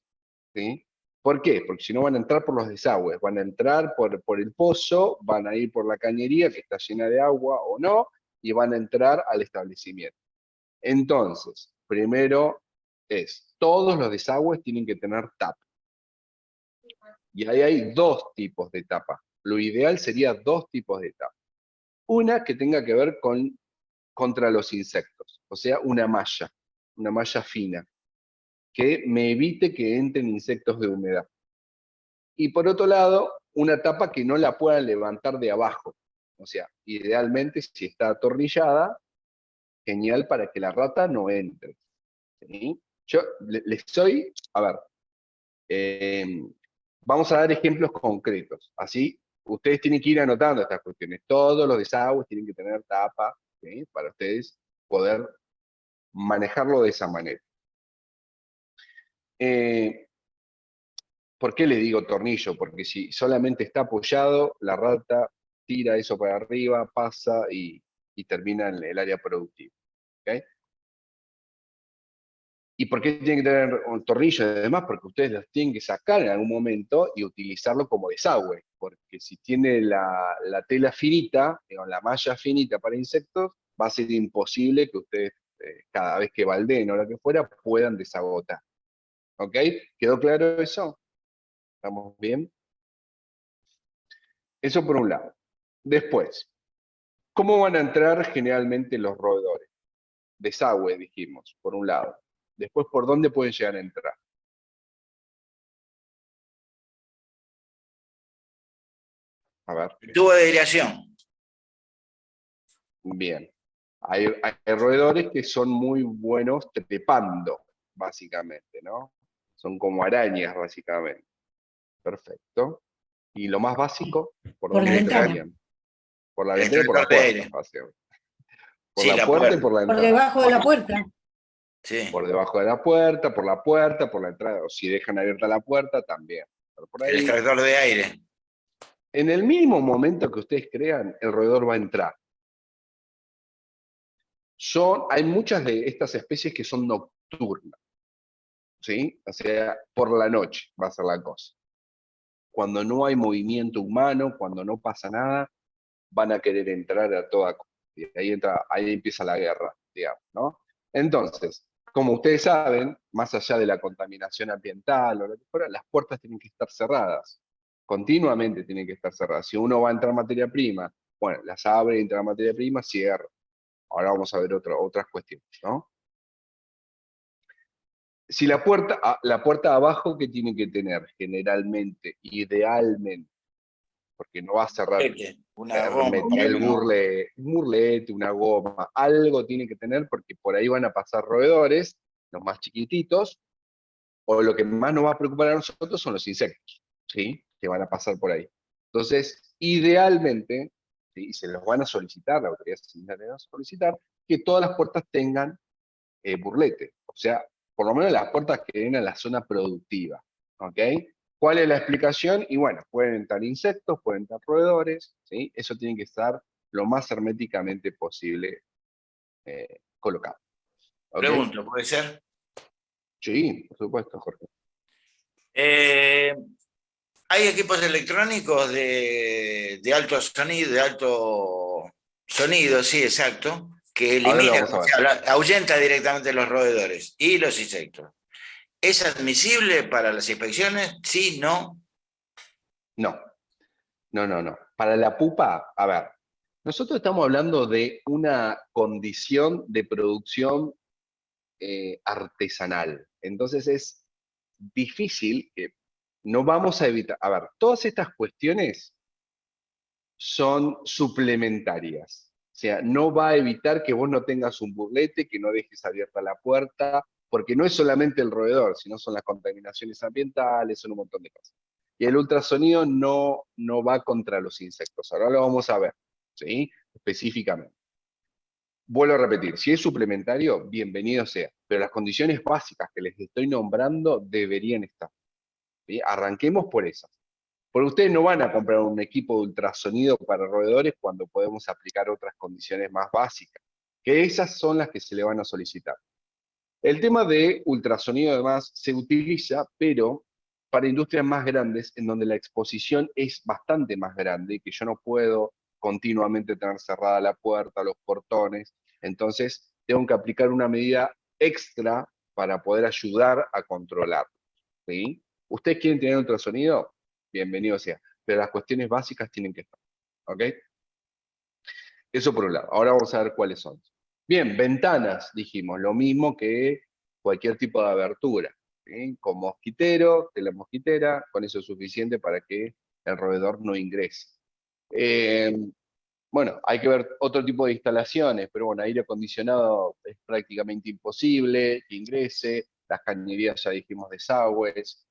¿sí? ¿Por qué? Porque si no van a entrar por los desagües, van a entrar por el pozo, van a ir por la cañería que está llena de agua o no, y van a entrar al establecimiento. Entonces, primero todos los desagües tienen que tener tapa. Y ahí hay dos tipos de tapa. Lo ideal sería dos tipos de tapa. Una que tenga que ver contra los insectos, o sea, una malla fina, que me evite que entren insectos de humedad. Y por otro lado, una tapa que no la puedan levantar de abajo, o sea, idealmente si está atornillada, genial para que la rata no entre. ¿Sí? Yo a ver, vamos a dar ejemplos concretos, así ustedes tienen que ir anotando estas cuestiones. Todos los desagües tienen que tener tapa, ¿sí? Para ustedes poder manejarlo de esa manera. ¿Por qué le digo tornillo? Porque si solamente está apoyado, la rata tira eso para arriba, pasa y termina en el área productiva. ¿Okay? ¿Y por qué tiene que tener un tornillo y demás? Porque ustedes los tienen que sacar en algún momento y utilizarlo como desagüe. Porque si tiene la tela finita, o la malla finita para insectos, va a ser imposible que ustedes, cada vez que baldeen o lo que fuera, puedan desagotar. ¿Ok? ¿Quedó claro eso? ¿Estamos bien? Eso por un lado. Después, ¿cómo van a entrar generalmente los roedores? Desagüe, dijimos, por un lado. Después, ¿por dónde pueden llegar a entrar? A ver. Tubo de aireación. Bien. Hay roedores que son muy buenos trepando, básicamente, ¿no? Son como arañas, básicamente. Perfecto. Y lo más básico, ¿por la ventana? Por la ventana y por la puerta, básicamente. Por la puerta y por la entrada. Por debajo de la puerta. Sí. Por debajo de la puerta, por la entrada. O si dejan abierta la puerta, también. Por ahí, el extractor de aire. en el mismo momento que ustedes crean, el roedor va a entrar. Hay muchas de estas especies que son nocturnas, ¿sí? O sea, por la noche va a ser la cosa. Cuando no hay movimiento humano, cuando no pasa nada, van a querer entrar a toda costa. Y ahí empieza la guerra, digamos, ¿no? Entonces, como ustedes saben, más allá de la contaminación ambiental o lo que fuera, las puertas tienen que estar cerradas. Continuamente tienen que estar cerradas. Si uno va a entrar materia prima, bueno, las abre, entra materia prima, cierra. Ahora vamos a ver otras cuestiones, ¿no? Si la puerta abajo, ¿qué tiene que tener? Generalmente, idealmente, porque no va a cerrar una goma, el burlete, una goma, algo tiene que tener porque por ahí van a pasar roedores, los más chiquititos, o lo que más nos va a preocupar a nosotros son los insectos, ¿sí? Que van a pasar por ahí. Entonces, idealmente, ¿sí? Se los van a solicitar, la autoridad sanitaria les va a solicitar, que todas las puertas tengan burlete, o sea, por lo menos las puertas que den a la zona productiva, ¿ok? ¿Cuál es la explicación? Y bueno, pueden entrar insectos, pueden entrar roedores, ¿sí? Eso tiene que estar lo más herméticamente posible colocado. ¿Okay? Pregunto, ¿puede ser? Sí, por supuesto, Jorge. Hay equipos electrónicos de alto sonido, sí, exacto, que elimina, ahuyenta directamente los roedores y los insectos. ¿Es admisible para las inspecciones? Sí, no. No. No. Para la pupa, a ver, nosotros estamos hablando de una condición de producción artesanal. Entonces es difícil, no vamos a evitar. A ver, todas estas cuestiones son suplementarias. O sea, no va a evitar que vos no tengas un burlete, que no dejes abierta la puerta, porque no es solamente el roedor, sino son las contaminaciones ambientales, son un montón de cosas. Y el ultrasonido no va contra los insectos. Ahora lo vamos a ver, ¿sí? Específicamente. Vuelvo a repetir, si es suplementario, bienvenido sea, pero las condiciones básicas que les estoy nombrando deberían estar. ¿Sí? Arranquemos por esas. Porque ustedes no van a comprar un equipo de ultrasonido para roedores cuando podemos aplicar otras condiciones más básicas, que esas son las que se le van a solicitar. El tema de ultrasonido además se utiliza, pero para industrias más grandes, en donde la exposición es bastante más grande, que yo no puedo continuamente tener cerrada la puerta, los portones, entonces tengo que aplicar una medida extra para poder ayudar a controlar. ¿Sí? ¿Ustedes quieren tener ultrasonido? Bienvenido sea, pero las cuestiones básicas tienen que estar. ¿Ok? Eso por un lado. Ahora vamos a ver cuáles son. Bien, ventanas, dijimos, lo mismo que cualquier tipo de abertura. ¿Sí? Con mosquitero, tela mosquitera, con eso es suficiente para que el roedor no ingrese. Bueno, hay que ver otro tipo de instalaciones, pero bueno, aire acondicionado es prácticamente imposible que ingrese, las cañerías ya dijimos desagües.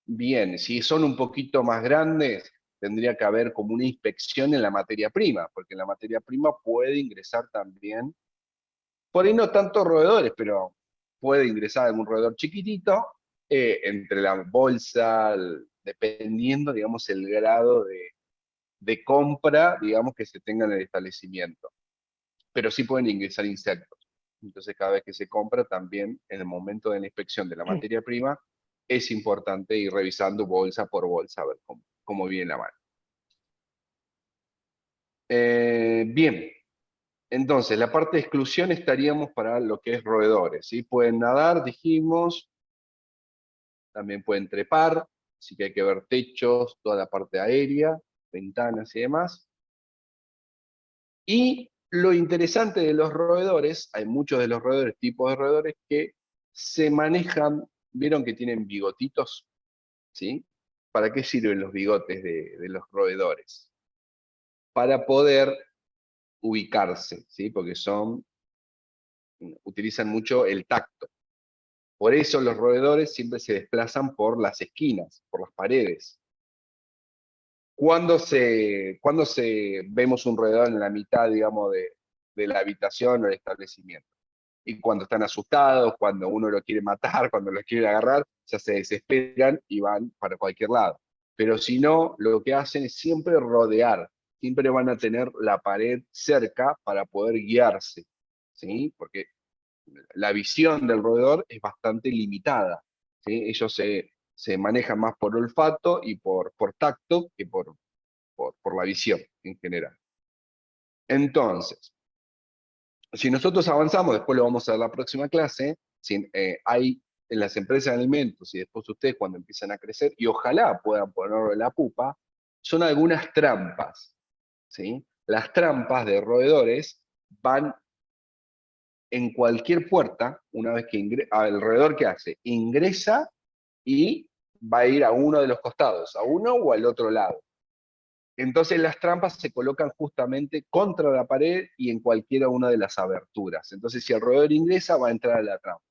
Bien, si son un poquito más grandes, tendría que haber como una inspección en la materia prima, porque en la materia prima puede ingresar también, por ahí no tantos roedores, pero puede ingresar algún roedor chiquitito entre la bolsa, dependiendo, digamos, el grado de compra, digamos, que se tenga en el establecimiento. Pero sí pueden ingresar insectos. Entonces, cada vez que se compra, también en el momento de la inspección de la materia prima, es importante ir revisando bolsa por bolsa, a ver cómo viene la mano. Bien, entonces, la parte de exclusión estaríamos para lo que es roedores, ¿sí? Pueden nadar, dijimos, también pueden trepar, así que hay que ver techos, toda la parte aérea, ventanas y demás. Y lo interesante de los roedores, hay muchos de los roedores, tipos de roedores, que se manejan, ¿vieron que tienen bigotitos? ¿Sí? ¿Para qué sirven los bigotes de los roedores? Para poder ubicarse, ¿sí? Porque utilizan mucho el tacto. Por eso los roedores siempre se desplazan por las esquinas, por las paredes. Cuando vemos un roedor en la mitad, digamos, de la habitación o el establecimiento? Y cuando están asustados, cuando uno lo quiere matar, cuando lo quiere agarrar, ya se desesperan y van para cualquier lado. Pero si no, lo que hacen es siempre rodear, siempre van a tener la pared cerca para poder guiarse, ¿sí? Porque la visión del roedor es bastante limitada, ¿sí? Ellos se manejan más por olfato y por tacto que por la visión en general. Entonces, si nosotros avanzamos, después lo vamos a ver en la próxima clase, hay en las empresas de alimentos y después ustedes cuando empiezan a crecer, y ojalá puedan ponerlo en la pupa, son algunas trampas, ¿sí? Las trampas de roedores van en cualquier puerta, una vez que el roedor, ¿qué hace? Ingresa y va a ir a uno de los costados, a uno o al otro lado. Entonces las trampas se colocan justamente contra la pared y en cualquiera una de las aberturas. Entonces si el roedor ingresa, va a entrar a la trampa.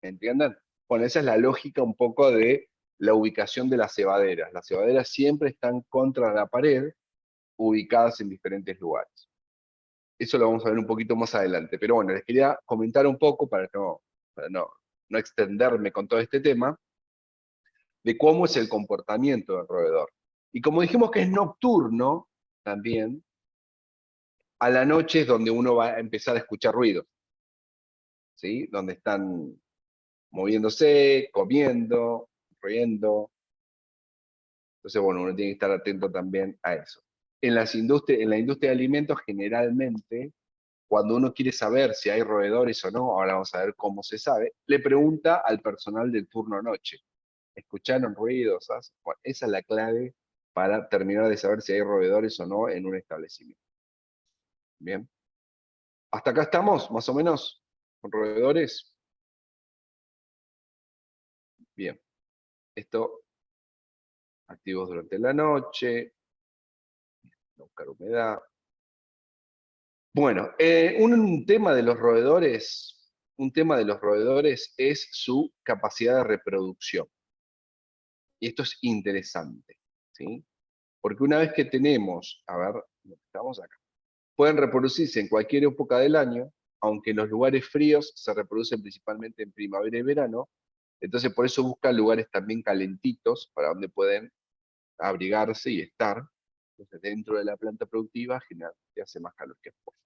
¿Entienden? Bueno, esa es la lógica un poco de la ubicación de las cebaderas. Las cebaderas siempre están contra la pared, ubicadas en diferentes lugares. Eso lo vamos a ver un poquito más adelante. Pero bueno, les quería comentar un poco, para no extenderme con todo este tema, de cómo es el comportamiento del roedor. Y como dijimos que es nocturno, también, a la noche es donde uno va a empezar a escuchar ruidos, ¿sí? Donde están moviéndose, comiendo, riendo. Entonces, bueno, uno tiene que estar atento también a eso. En la industria de alimentos, generalmente, cuando uno quiere saber si hay roedores o no, ahora vamos a ver cómo se sabe, le pregunta al personal del turno noche. ¿Escucharon ruidos? Bueno, esa es la clave para terminar de saber si hay roedores o no en un establecimiento. Bien. ¿Hasta acá estamos, más o menos, con roedores? Bien. Esto, activos durante la noche, buscar humedad. Bueno, un tema de los roedores es su capacidad de reproducción. Y esto es interesante, ¿sí? Porque una vez que tenemos, a ver, estamos acá, pueden reproducirse en cualquier época del año, aunque en los lugares fríos se reproducen principalmente en primavera y verano, entonces por eso buscan lugares también calentitos, para donde pueden abrigarse y estar. Entonces dentro de la planta productiva generalmente hace más calor que afuera.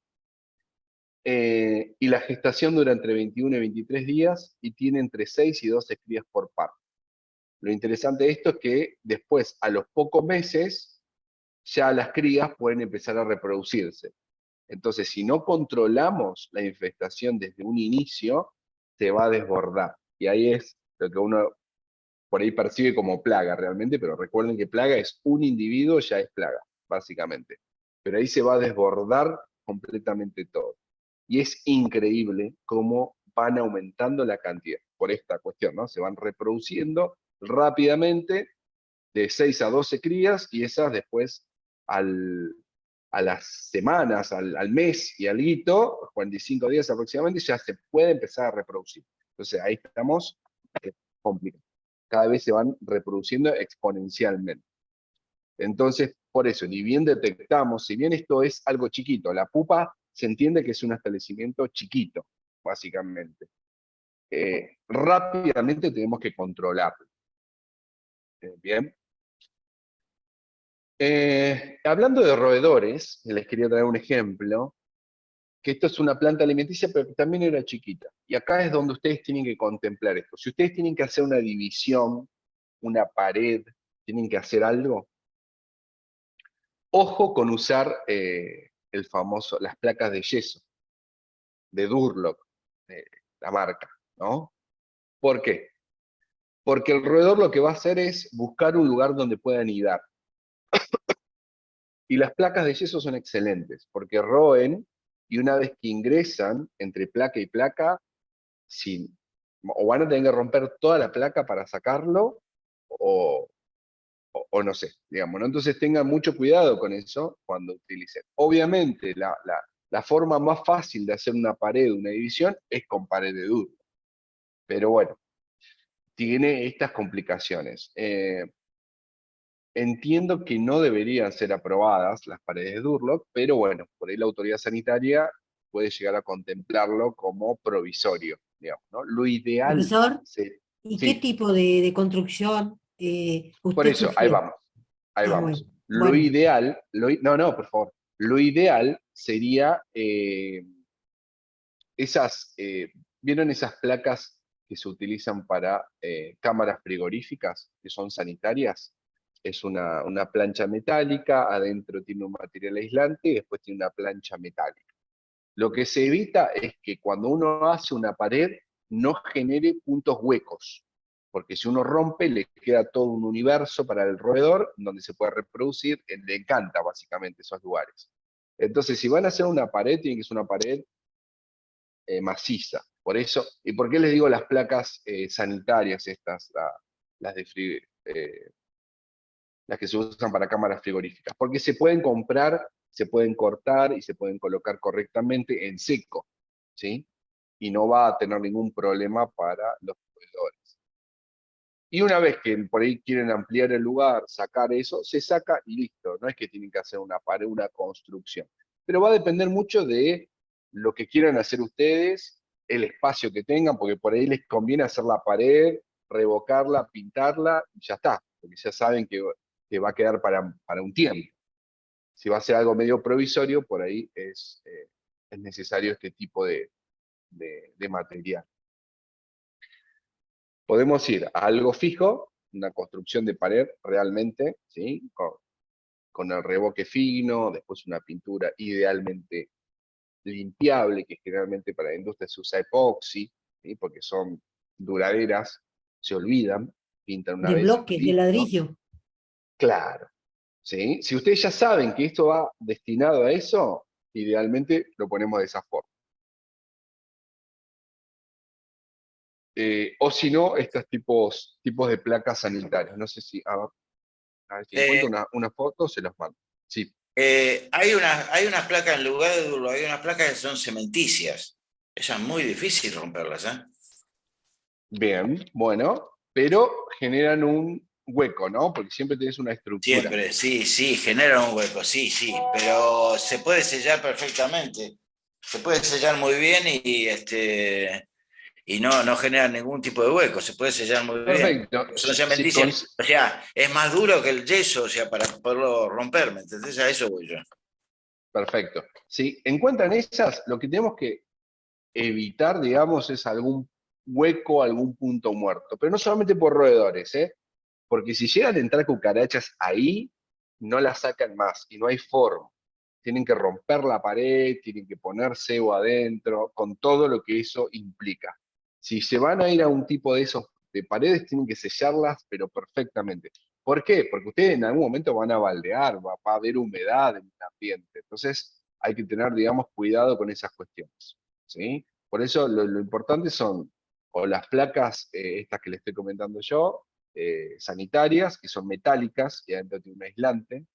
Y la gestación dura entre 21 y 23 días y tiene entre 6 y 12 crías por par. Lo interesante de esto es que después, a los pocos meses, ya las crías pueden empezar a reproducirse. Entonces, si no controlamos la infestación desde un inicio, se va a desbordar. Y ahí es lo que uno por ahí percibe como plaga realmente, pero recuerden que plaga es un individuo, ya es plaga, básicamente. Pero ahí se va a desbordar completamente todo. Y es increíble cómo van aumentando la cantidad, por esta cuestión, ¿no? Se van reproduciendo rápidamente, de 6 a 12 crías, y esas después a las semanas, al mes y alguito, 45 días aproximadamente, ya se puede empezar a reproducir. Entonces ahí estamos complicados. Cada vez se van reproduciendo exponencialmente. Entonces, por eso, ni bien detectamos, si bien esto es algo chiquito, la pupa se entiende que es un establecimiento chiquito, básicamente. Rápidamente tenemos que controlarlo. Bien. Hablando de roedores, les quería traer un ejemplo, que esto es una planta alimenticia, pero que también era chiquita. Y acá es donde ustedes tienen que contemplar esto. Si ustedes tienen que hacer una división, una pared, tienen que hacer algo, ojo con usar las placas de yeso, de Durlock, la marca, ¿no? ¿Por qué? Porque el roedor lo que va a hacer es buscar un lugar donde pueda anidar. Y las placas de yeso son excelentes, porque roen, y una vez que ingresan entre placa y placa, o van a tener que romper toda la placa para sacarlo, o no sé, digamos, ¿no? Entonces tengan mucho cuidado con eso cuando utilicen. Obviamente, la forma más fácil de hacer una pared, una división, es con pared de Durlock. Pero bueno, tiene estas complicaciones. Entiendo que no deberían ser aprobadas las paredes de Durlock, pero bueno, por ahí la autoridad sanitaria puede llegar a contemplarlo como provisorio, digamos, ¿no? Lo ideal... Profesor, ¿y qué Sí, tipo de construcción por usted eso, ahí sugiere? vamos, ahí Ah, vamos. bueno, Lo bueno. ideal, no, por favor, lo ideal sería ¿vieron esas placas que se utilizan para cámaras frigoríficas, que son sanitarias? Es una plancha metálica, adentro tiene un material aislante y después tiene una plancha metálica. Lo que se evita es que cuando uno hace una pared no genere puntos huecos, porque si uno rompe le queda todo un universo para el roedor donde se puede reproducir, le encanta básicamente esos lugares. Entonces, si van a hacer una pared, tiene que ser una pared maciza. Por eso, ¿y por qué les digo las placas sanitarias estas, las que se usan para cámaras frigoríficas? Porque se pueden comprar, se pueden cortar y se pueden colocar correctamente en seco, ¿sí? Y no va a tener ningún problema para los proveedores. Y una vez que por ahí quieren ampliar el lugar, sacar eso, se saca y listo. No es que tienen que hacer una pared, una construcción. Pero va a depender mucho de lo que quieran hacer ustedes, el espacio que tengan, porque por ahí les conviene hacer la pared, revocarla, pintarla, y ya está. Porque ya saben que va a quedar para un tiempo. Si va a ser algo medio provisorio, por ahí es necesario este tipo de material. Podemos ir a algo fijo, una construcción de pared realmente, ¿sí? Con el revoque fino, después una pintura idealmente limpiable, que generalmente para la industria se usa epoxi, ¿sí? Porque son duraderas, se olvidan. pintan una De vez. bloques, de ladrillo. Claro. ¿Sí? Si ustedes ya saben que esto va destinado a eso, idealmente lo ponemos de esa forma. O si no, estos tipos de placas sanitarias. No sé si, a ver si encuentro una foto, se las mando. Sí. Hay unas placas en lugar de duro, hay unas placas que son cementicias. Esas es muy difícil romperlas, ¿eh? Bien, bueno, pero generan un hueco, ¿no? Porque siempre tenés una estructura. Siempre, sí, genera un hueco, sí, pero se puede sellar perfectamente. Se puede sellar muy bien y no genera ningún tipo de hueco, se puede sellar muy bien. Perfecto. Son cementicias, o sea, es más duro que el yeso, o sea, para poderlo romper, ¿me entendés? A eso voy yo. Perfecto. Si encuentran esas, lo que tenemos que evitar, digamos, es algún hueco, algún punto muerto. Pero no solamente por roedores, ¿eh? Porque si llegan a entrar cucarachas ahí, no las sacan más y no hay forma. Tienen que romper la pared, tienen que poner cebo adentro, con todo lo que eso implica. Si se van a ir a un tipo de esos de paredes, tienen que sellarlas, pero perfectamente. ¿Por qué? Porque ustedes en algún momento van a baldear, va a haber humedad en el ambiente. Entonces hay que tener, digamos, cuidado con esas cuestiones. ¿Sí? Por eso lo importante son o las placas, estas que les estoy comentando yo, sanitarias, que son metálicas, y adentro tiene un aislante,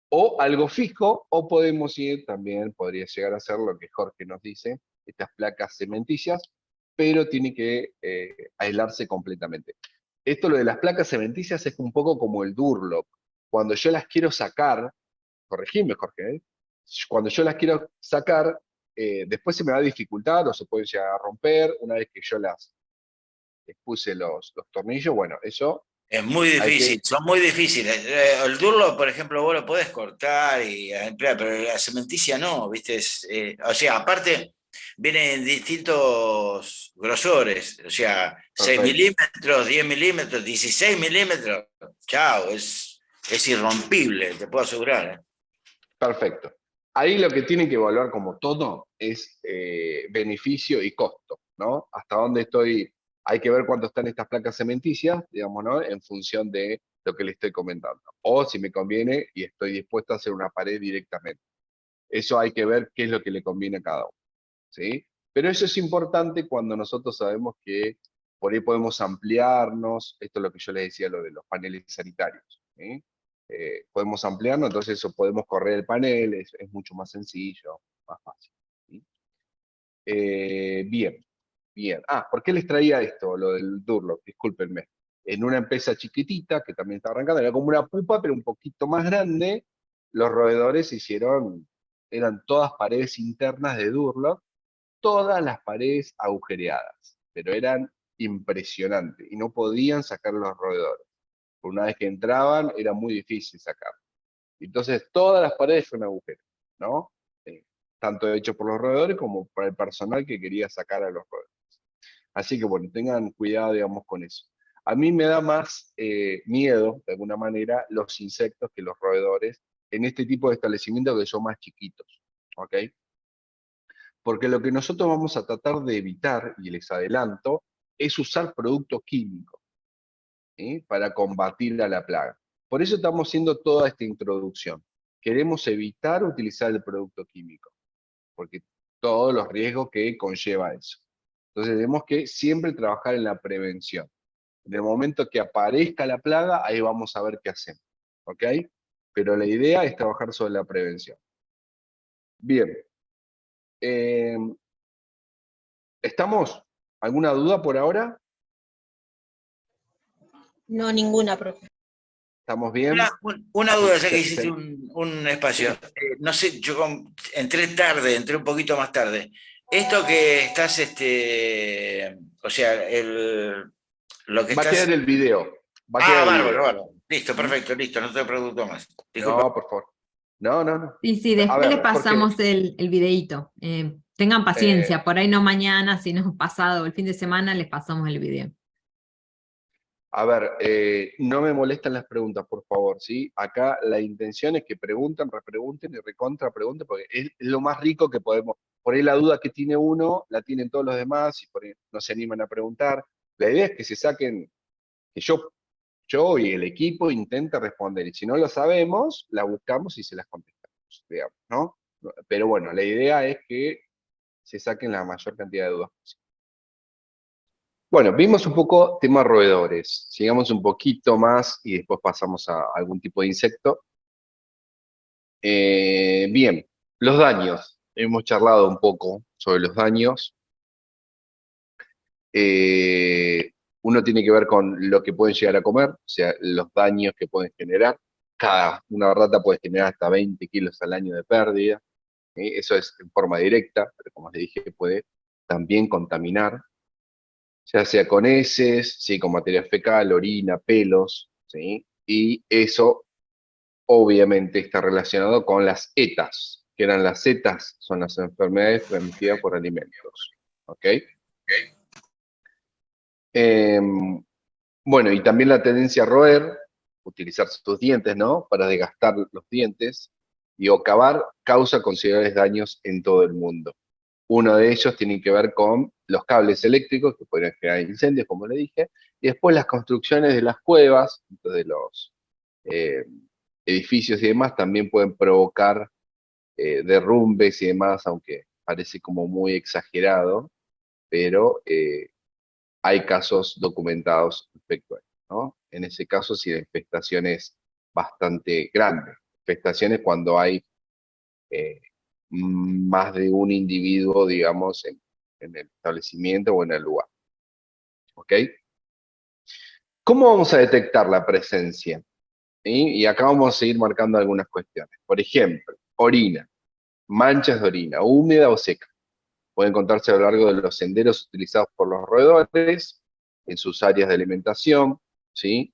o algo fijo, o podemos ir, también podría llegar a ser lo que Jorge nos dice, estas placas cementicias, pero tiene que aislarse completamente. Esto, lo de las placas cementicias, es un poco como el Durlock. Cuando yo las quiero sacar, corregime Jorge, cuando yo las quiero sacar, después se me va a dificultar o se puede llegar a romper una vez que yo les puse los tornillos. Bueno, eso Es muy difícil, son muy difíciles. El Durlock, por ejemplo, vos lo podés cortar y emplear, pero la cementicia no, ¿viste? O sea, aparte, vienen en distintos grosores, o sea, 6 milímetros, 10 milímetros, 16 milímetros. Chao, es irrompible, te puedo asegurar. Perfecto. Ahí lo que tienen que evaluar, como todo, es beneficio y costo, ¿no? Hasta dónde hay que ver cuánto están estas placas cementicias, digamos, ¿no? En función de lo que le estoy comentando. O si me conviene y estoy dispuesto a hacer una pared directamente. Eso hay que ver qué es lo que le conviene a cada uno, ¿sí? Pero eso es importante cuando nosotros sabemos que por ahí podemos ampliarnos, esto es lo que yo les decía, lo de los paneles sanitarios, ¿sí? Podemos ampliarnos, entonces eso podemos correr el panel, es mucho más sencillo, más fácil, ¿sí? Bien. ¿Por qué les traía esto, lo del Durlock? Discúlpenme. En una empresa chiquitita, que también está arrancando, era como una pupa, pero un poquito más grande, los roedores eran todas paredes internas de Durlock, todas las paredes agujereadas, pero eran impresionantes, y no podían sacar los roedores. Una vez que entraban, era muy difícil sacar. Entonces, todas las paredes son agujeros, ¿no? Tanto hecho por los roedores como por el personal que quería sacar a los roedores. Así que bueno, tengan cuidado, digamos, con eso. A mí me da más miedo, de alguna manera, los insectos que los roedores en este tipo de establecimientos que son más chiquitos, ¿ok? Porque lo que nosotros vamos a tratar de evitar, y les adelanto, es usar productos químicos, ¿sí? Para combatir a la plaga. Por eso estamos haciendo toda esta introducción. Queremos evitar utilizar el producto químico, porque todos los riesgos que conlleva eso. Entonces tenemos que siempre trabajar en la prevención. En el momento que aparezca la plaga, ahí vamos a ver qué hacemos, ¿ok? Pero la idea es trabajar sobre la prevención. Bien. ¿Estamos? ¿Alguna duda por ahora? No, ninguna, profe. ¿Estamos bien? Una duda, ya que hiciste un espacio. No sé, yo entré un poquito más tarde. Esto que estás, o sea, lo que Va a estás... quedar el video. Bárbaro. Listo, perfecto, listo, no te pregunto más. Disculpa. No, por favor. No. Sí, después le pasamos el videíto. Tengan paciencia, por ahí no mañana, sino pasado, el fin de semana les pasamos el video. A ver, no me molestan las preguntas, por favor, ¿sí? Acá la intención es que pregunten, repregunten y recontrapregunten, porque es lo más rico que podemos. Por ahí la duda que tiene uno, la tienen todos los demás, y por ahí no se animan a preguntar. La idea es que se saquen que yo y el equipo intenta responder, y si no lo sabemos, la buscamos y se las contestamos, digamos, ¿no? Pero bueno, la idea es que se saquen la mayor cantidad de dudas posible. Bueno, vimos un poco tema roedores, sigamos un poquito más y después pasamos a algún tipo de insecto. Bien, los daños. Hemos charlado un poco sobre los daños. Uno tiene que ver con lo que pueden llegar a comer, o sea, los daños que pueden generar. Una rata puede generar hasta 20 kilos al año de pérdida. Eso es en forma directa, pero como les dije, puede también contaminar, ya sea con heces, sí, con materia fecal, orina, pelos, ¿sí? Y eso obviamente está relacionado con las ETAs, que eran las ETAs, son las enfermedades transmitidas por alimentos. ¿Ok? Bueno, y también la tendencia a roer, utilizar sus dientes, ¿no? Para desgastar los dientes, y o cavar causa considerables daños en todo el mundo. Uno de ellos tiene que ver con los cables eléctricos, que podrían generar incendios, como le dije, y después las construcciones de las cuevas, de los edificios y demás, también pueden provocar derrumbes y demás, aunque parece como muy exagerado, pero hay casos documentados respecto a esto, ¿no? En ese caso, si la infestación es bastante grande. Infestaciones cuando hay más de un individuo, digamos, en el establecimiento o en el lugar. ¿Ok? ¿Cómo vamos a detectar la presencia? ¿Sí? Y acá vamos a seguir marcando algunas cuestiones. Por ejemplo, orina, manchas de orina, húmeda o seca. Puede encontrarse a lo largo de los senderos utilizados por los roedores, en sus áreas de alimentación, ¿sí?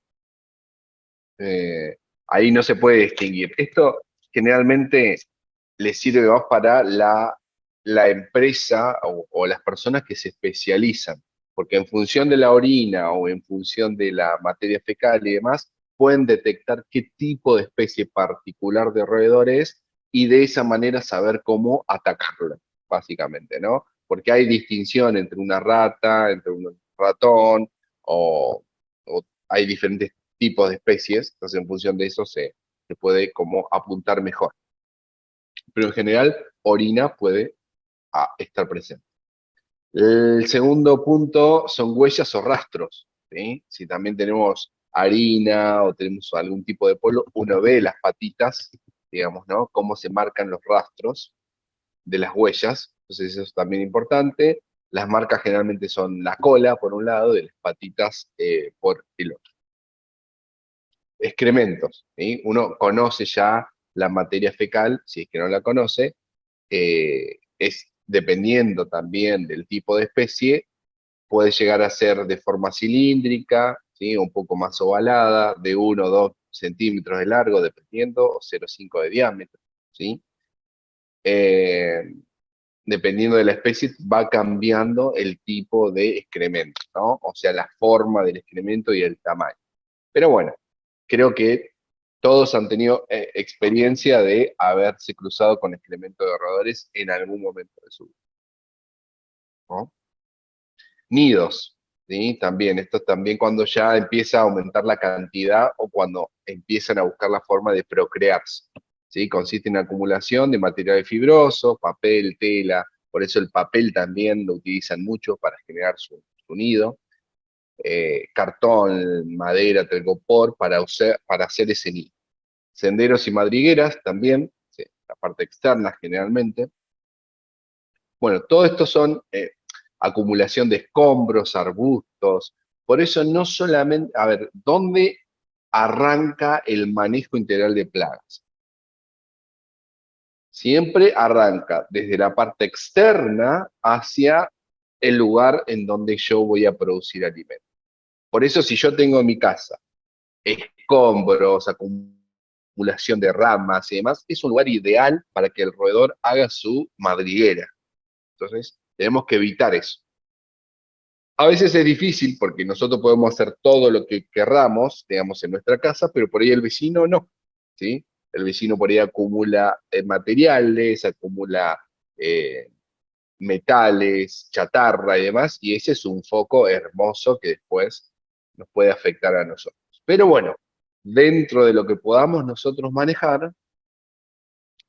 Ahí no se puede distinguir. Esto generalmente le sirve más para la empresa o las personas que se especializan, porque en función de la orina o en función de la materia fecal y demás, pueden detectar qué tipo de especie particular de roedor es y de esa manera saber cómo atacarlo, básicamente, ¿no? Porque hay distinción entre una rata, entre un ratón, o hay diferentes tipos de especies, entonces en función de eso se puede como apuntar mejor. Pero en general, orina puede estar presente. El segundo punto son huellas o rastros, ¿sí? Si también tenemos harina o tenemos algún tipo de polvo, uno ve las patitas, digamos, ¿no? Cómo se marcan los rastros de las huellas, entonces eso es también importante. Las marcas generalmente son la cola, por un lado, y las patitas por el otro. Excrementos, ¿sí? Uno conoce ya la materia fecal, si es que no la conoce, es dependiendo también del tipo de especie, puede llegar a ser de forma cilíndrica, ¿sí? Un poco más ovalada, de 1 o 2 centímetros de largo, dependiendo, o 0,5 de diámetro, ¿sí? Dependiendo de la especie, va cambiando el tipo de excremento, ¿no? O sea, la forma del excremento y el tamaño. Pero bueno, creo que todos han tenido experiencia de haberse cruzado con excremento de roedores en algún momento de su vida, ¿no? Nidos, ¿sí? También, esto también cuando ya empieza a aumentar la cantidad o cuando empiezan a buscar la forma de procrearse, ¿sí? Consiste en acumulación de material fibroso, papel, tela, por eso el papel también lo utilizan mucho para generar su nido. Cartón, madera, telgopor, para hacer ese nido. Senderos y madrigueras también, sí, la parte externa generalmente. Bueno, todo esto son acumulación de escombros, arbustos. Por eso no solamente, a ver, ¿dónde arranca el manejo integral de plagas? Siempre arranca desde la parte externa hacia el lugar en donde yo voy a producir alimentos. Por eso si yo tengo en mi casa escombros, acumulación de ramas y demás, es un lugar ideal para que el roedor haga su madriguera. Entonces, tenemos que evitar eso. A veces es difícil porque nosotros podemos hacer todo lo que querramos, digamos, en nuestra casa, pero por ahí el vecino no, ¿sí? El vecino por ahí acumula materiales, acumula metales, chatarra y demás, y ese es un foco hermoso que después nos puede afectar a nosotros. Pero bueno, dentro de lo que podamos nosotros manejar,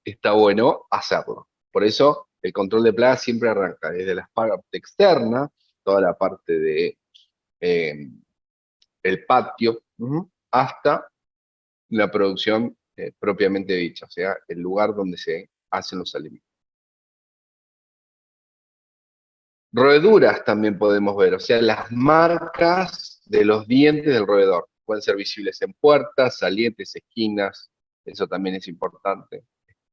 está bueno hacerlo. Por eso el control de plagas siempre arranca desde la parte externa, toda la parte de el patio, hasta la producción propiamente dicha, o sea, el lugar donde se hacen los alimentos. Roeduras también podemos ver, o sea, las marcas de los dientes del roedor. Pueden ser visibles en puertas, salientes, esquinas, eso también es importante,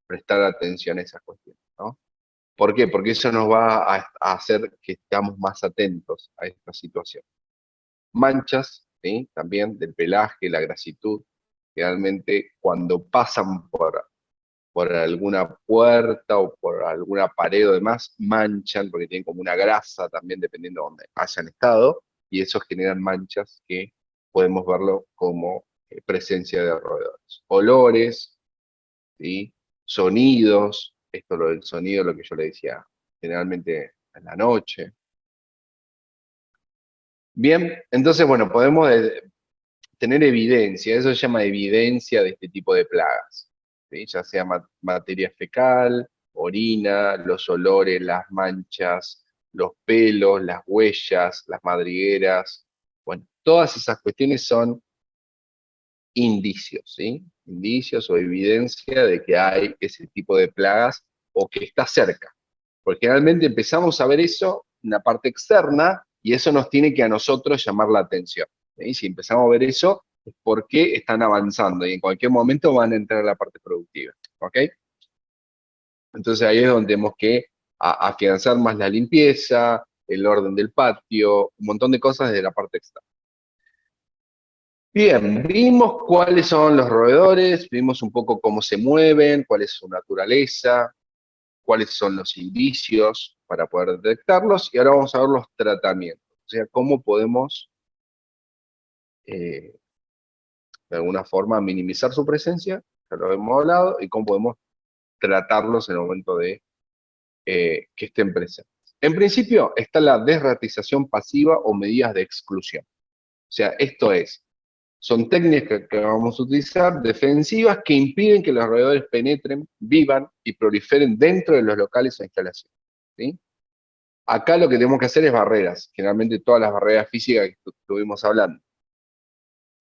prestar atención a esas cuestiones, ¿no? ¿Por qué? Porque eso nos va a hacer que estemos más atentos a esta situación. Manchas, ¿sí? También del pelaje, la grasitud, realmente cuando pasan por alguna puerta o por alguna pared o demás, manchan, porque tienen como una grasa también dependiendo de dónde hayan estado, y eso generan manchas que podemos verlo como presencia de roedores. Olores, ¿sí? Sonidos, esto lo del sonido, lo que yo le decía, generalmente en la noche. Bien, entonces, bueno, podemos tener evidencia, eso se llama evidencia de este tipo de plagas, ¿sí? Ya sea materia fecal, orina, los olores, las manchas, los pelos, las huellas, las madrigueras, bueno, todas esas cuestiones son indicios, ¿sí? Indicios o evidencia de que hay ese tipo de plagas o que está cerca. Porque generalmente empezamos a ver eso en la parte externa y eso nos tiene que a nosotros llamar la atención, ¿sí? Si empezamos a ver eso, es porque están avanzando y en cualquier momento van a entrar a la parte productiva, ¿ok? Entonces ahí es donde tenemos que afianzar más la limpieza, el orden del patio, un montón de cosas desde la parte externa. Bien, vimos cuáles son los roedores, vimos un poco cómo se mueven, cuál es su naturaleza, cuáles son los indicios para poder detectarlos, y ahora vamos a ver los tratamientos, o sea, cómo podemos, de alguna forma, minimizar su presencia, ya lo hemos hablado, y cómo podemos tratarlos en el momento de que estén presentes. En principio, está la desratización pasiva o medidas de exclusión. O sea, esto es, son técnicas que vamos a utilizar defensivas que impiden que los roedores penetren, vivan y proliferen dentro de los locales o instalaciones, ¿sí? Acá lo que tenemos que hacer es barreras, generalmente todas las barreras físicas que estuvimos hablando.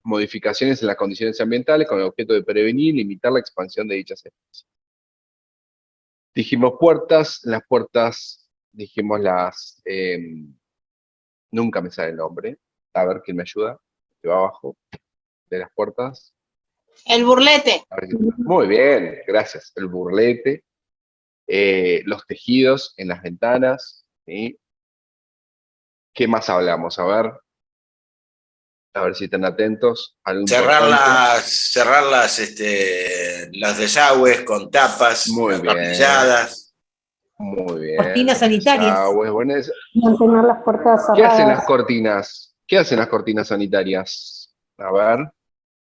Modificaciones en las condiciones ambientales con el objeto de prevenir y limitar la expansión de dichas especies. Dijimos puertas, en las puertas dijimos las... nunca me sale el nombre, a ver quién me ayuda, que va abajo de las puertas. El burlete. Muy bien, gracias. El burlete, los tejidos en las ventanas, ¿sí? ¿Qué más hablamos? A ver si están atentos. Cerrar las desagües con tapas, muy bien. tapizadas. Muy bien. Cortinas sanitarias. Mantener las puertas cerradas. ¿Qué hacen las cortinas? ¿Qué hacen las cortinas sanitarias? A ver.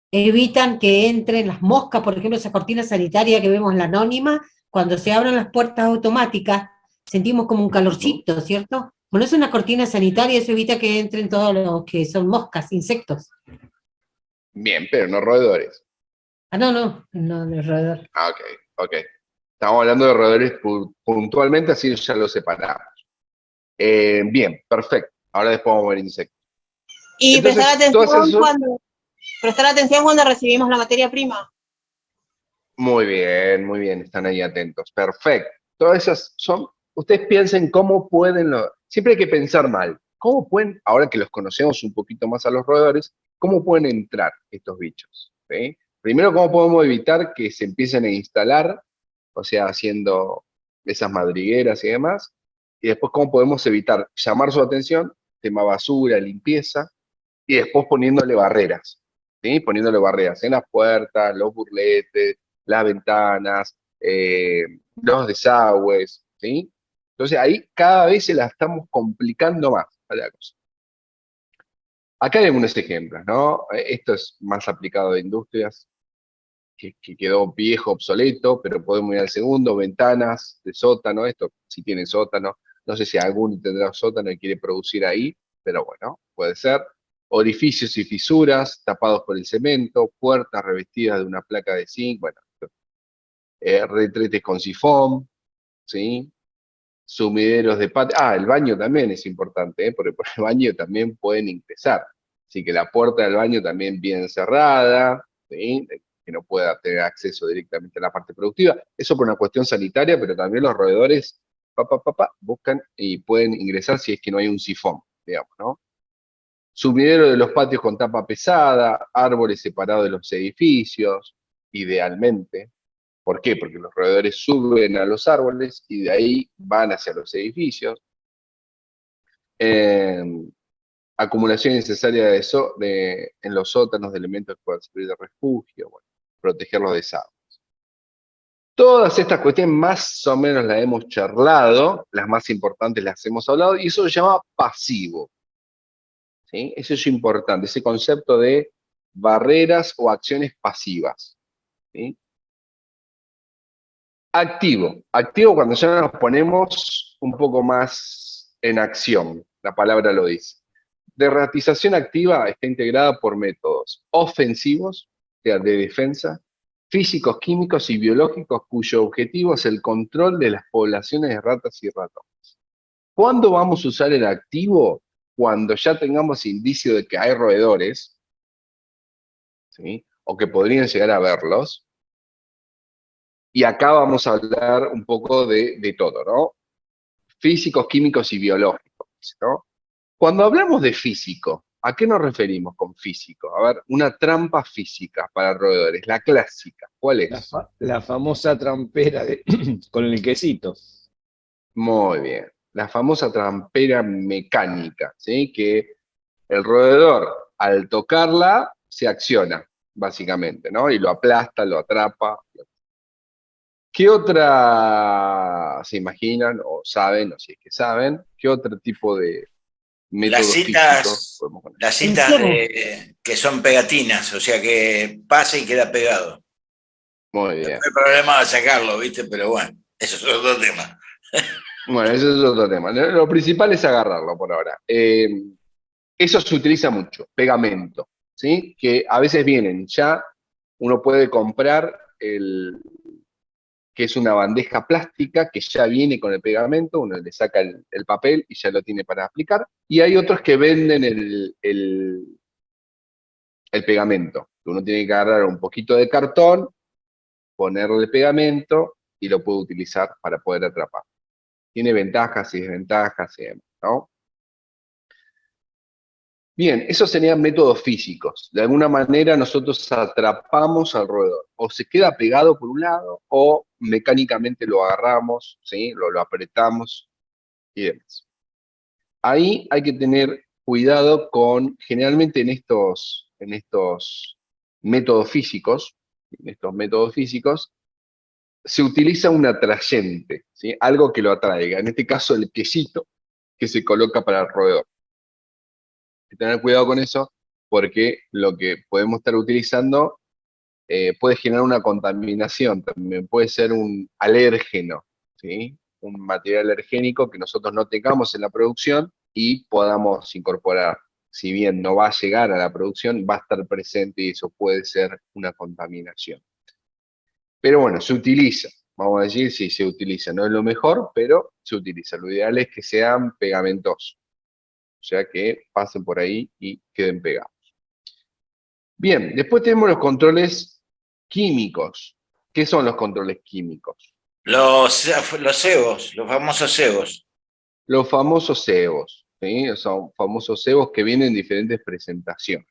Evitan que entren las moscas, por ejemplo, esa cortina sanitaria que vemos en la anónima, cuando se abren las puertas automáticas, sentimos como un calorcito, ¿cierto? Bueno, es una cortina sanitaria, eso evita que entren todos los que son moscas, insectos. Bien, pero no roedores. No de roedor. Ah, ok. Estamos hablando de roedores puntualmente, así ya lo separamos. Bien, perfecto. Ahora después vamos a ver insectos. Y entonces, prestar atención cuando recibimos la materia prima. Muy bien, están ahí atentos. Perfecto. Todas esas son, ustedes piensen cómo pueden, siempre hay que pensar mal. ¿Cómo pueden, ahora que los conocemos un poquito más a los roedores, cómo pueden entrar estos bichos? ¿Sí? Primero, ¿cómo podemos evitar que se empiecen a instalar? O sea, haciendo esas madrigueras y demás. Y después, ¿cómo podemos evitar llamar su atención? Tema basura, limpieza. Y después poniéndole barreras. ¿Sí? Poniéndole barreras en las puertas, los burletes, las ventanas, los desagües, ¿sí? Entonces ahí cada vez se la estamos complicando más a la cosa. Acá hay algunos ejemplos, ¿no? Esto es más aplicado a industrias, que quedó viejo, obsoleto, pero podemos ir al segundo, ventanas de sótano, esto sí tiene sótano, no sé si alguno tendrá sótano y quiere producir ahí, pero bueno, puede ser. orificios y fisuras tapados por el cemento, puertas revestidas de una placa de zinc, bueno, retretes con sifón, ¿sí? Sumideros de patio. El baño también es importante, porque por el baño también pueden ingresar. Así que la puerta del baño también bien cerrada, ¿sí? Que no pueda tener acceso directamente a la parte productiva. Eso por una cuestión sanitaria, pero también los roedores buscan y pueden ingresar si es que no hay un sifón, digamos, ¿no? Sumidero de los patios con tapa pesada, árboles separados de los edificios, idealmente. ¿Por qué? Porque los roedores suben a los árboles y de ahí van hacia los edificios. Acumulación innecesaria en los sótanos de elementos que puedan servir de refugio, bueno, proteger los desagües. Todas estas cuestiones más o menos las hemos charlado, las más importantes las hemos hablado, y eso se llama pasivo. ¿Sí? Eso es importante, ese concepto de barreras o acciones pasivas. ¿Sí? Activo cuando ya nos ponemos un poco más en acción, la palabra lo dice. Derratización activa está integrada por métodos ofensivos, o sea, de defensa, físicos, químicos y biológicos, cuyo objetivo es el control de las poblaciones de ratas y ratones. ¿Cuándo vamos a usar el activo? Cuando ya tengamos indicio de que hay roedores, ¿sí? O que podrían llegar a verlos. Y acá vamos a hablar un poco de todo, ¿no? Físicos, químicos y biológicos, ¿no? Cuando hablamos de físico, ¿a qué nos referimos con físico? A ver, una trampa física para roedores, la clásica, ¿cuál es? La famosa trampera con el quesito. Muy bien, la famosa trampera mecánica, ¿sí? Que el roedor, al tocarla, se acciona, básicamente, ¿no? Y lo aplasta, lo atrapa. ¿Qué otra se imaginan, o saben, o si es que saben, qué otro tipo de métodos físicos podemos poner? Las cintas que son pegatinas, o sea que pasa y queda pegado. Muy bien. No hay problema de sacarlo, ¿viste? Pero bueno, eso es otro tema. Bueno, eso es otro tema. Lo principal es agarrarlo por ahora. Eso se utiliza mucho, pegamento, ¿sí? Que a veces vienen ya, uno puede comprar que es una bandeja plástica que ya viene con el pegamento, uno le saca el papel y ya lo tiene para aplicar, y hay otros que venden el pegamento, que uno tiene que agarrar un poquito de cartón, ponerle el pegamento y lo puede utilizar para poder atrapar. Tiene ventajas y desventajas, ¿no? Bien, esos serían métodos físicos. De alguna manera nosotros atrapamos al roedor. O se queda pegado por un lado, o mecánicamente lo agarramos, ¿sí? Lo apretamos y demás. Ahí hay que tener cuidado generalmente en estos métodos físicos, se utiliza un atrayente, ¿sí? Algo que lo atraiga. En este caso el quesito que se coloca para el roedor. Hay que tener cuidado con eso, porque lo que podemos estar utilizando puede generar una contaminación, también puede ser un alérgeno, ¿sí? Un material alergénico que nosotros no tengamos en la producción y podamos incorporar. Si bien no va a llegar a la producción, va a estar presente y eso puede ser una contaminación. Pero bueno, se utiliza, vamos a decir, sí, se utiliza. No es lo mejor, pero se utiliza. Lo ideal es que sean pegamentosos. O sea que pasen por ahí y queden pegados. Bien, después tenemos los controles químicos. ¿Qué son los controles químicos? Los cebos, los famosos cebos. Los famosos cebos, ¿sí? Son famosos cebos que vienen en diferentes presentaciones.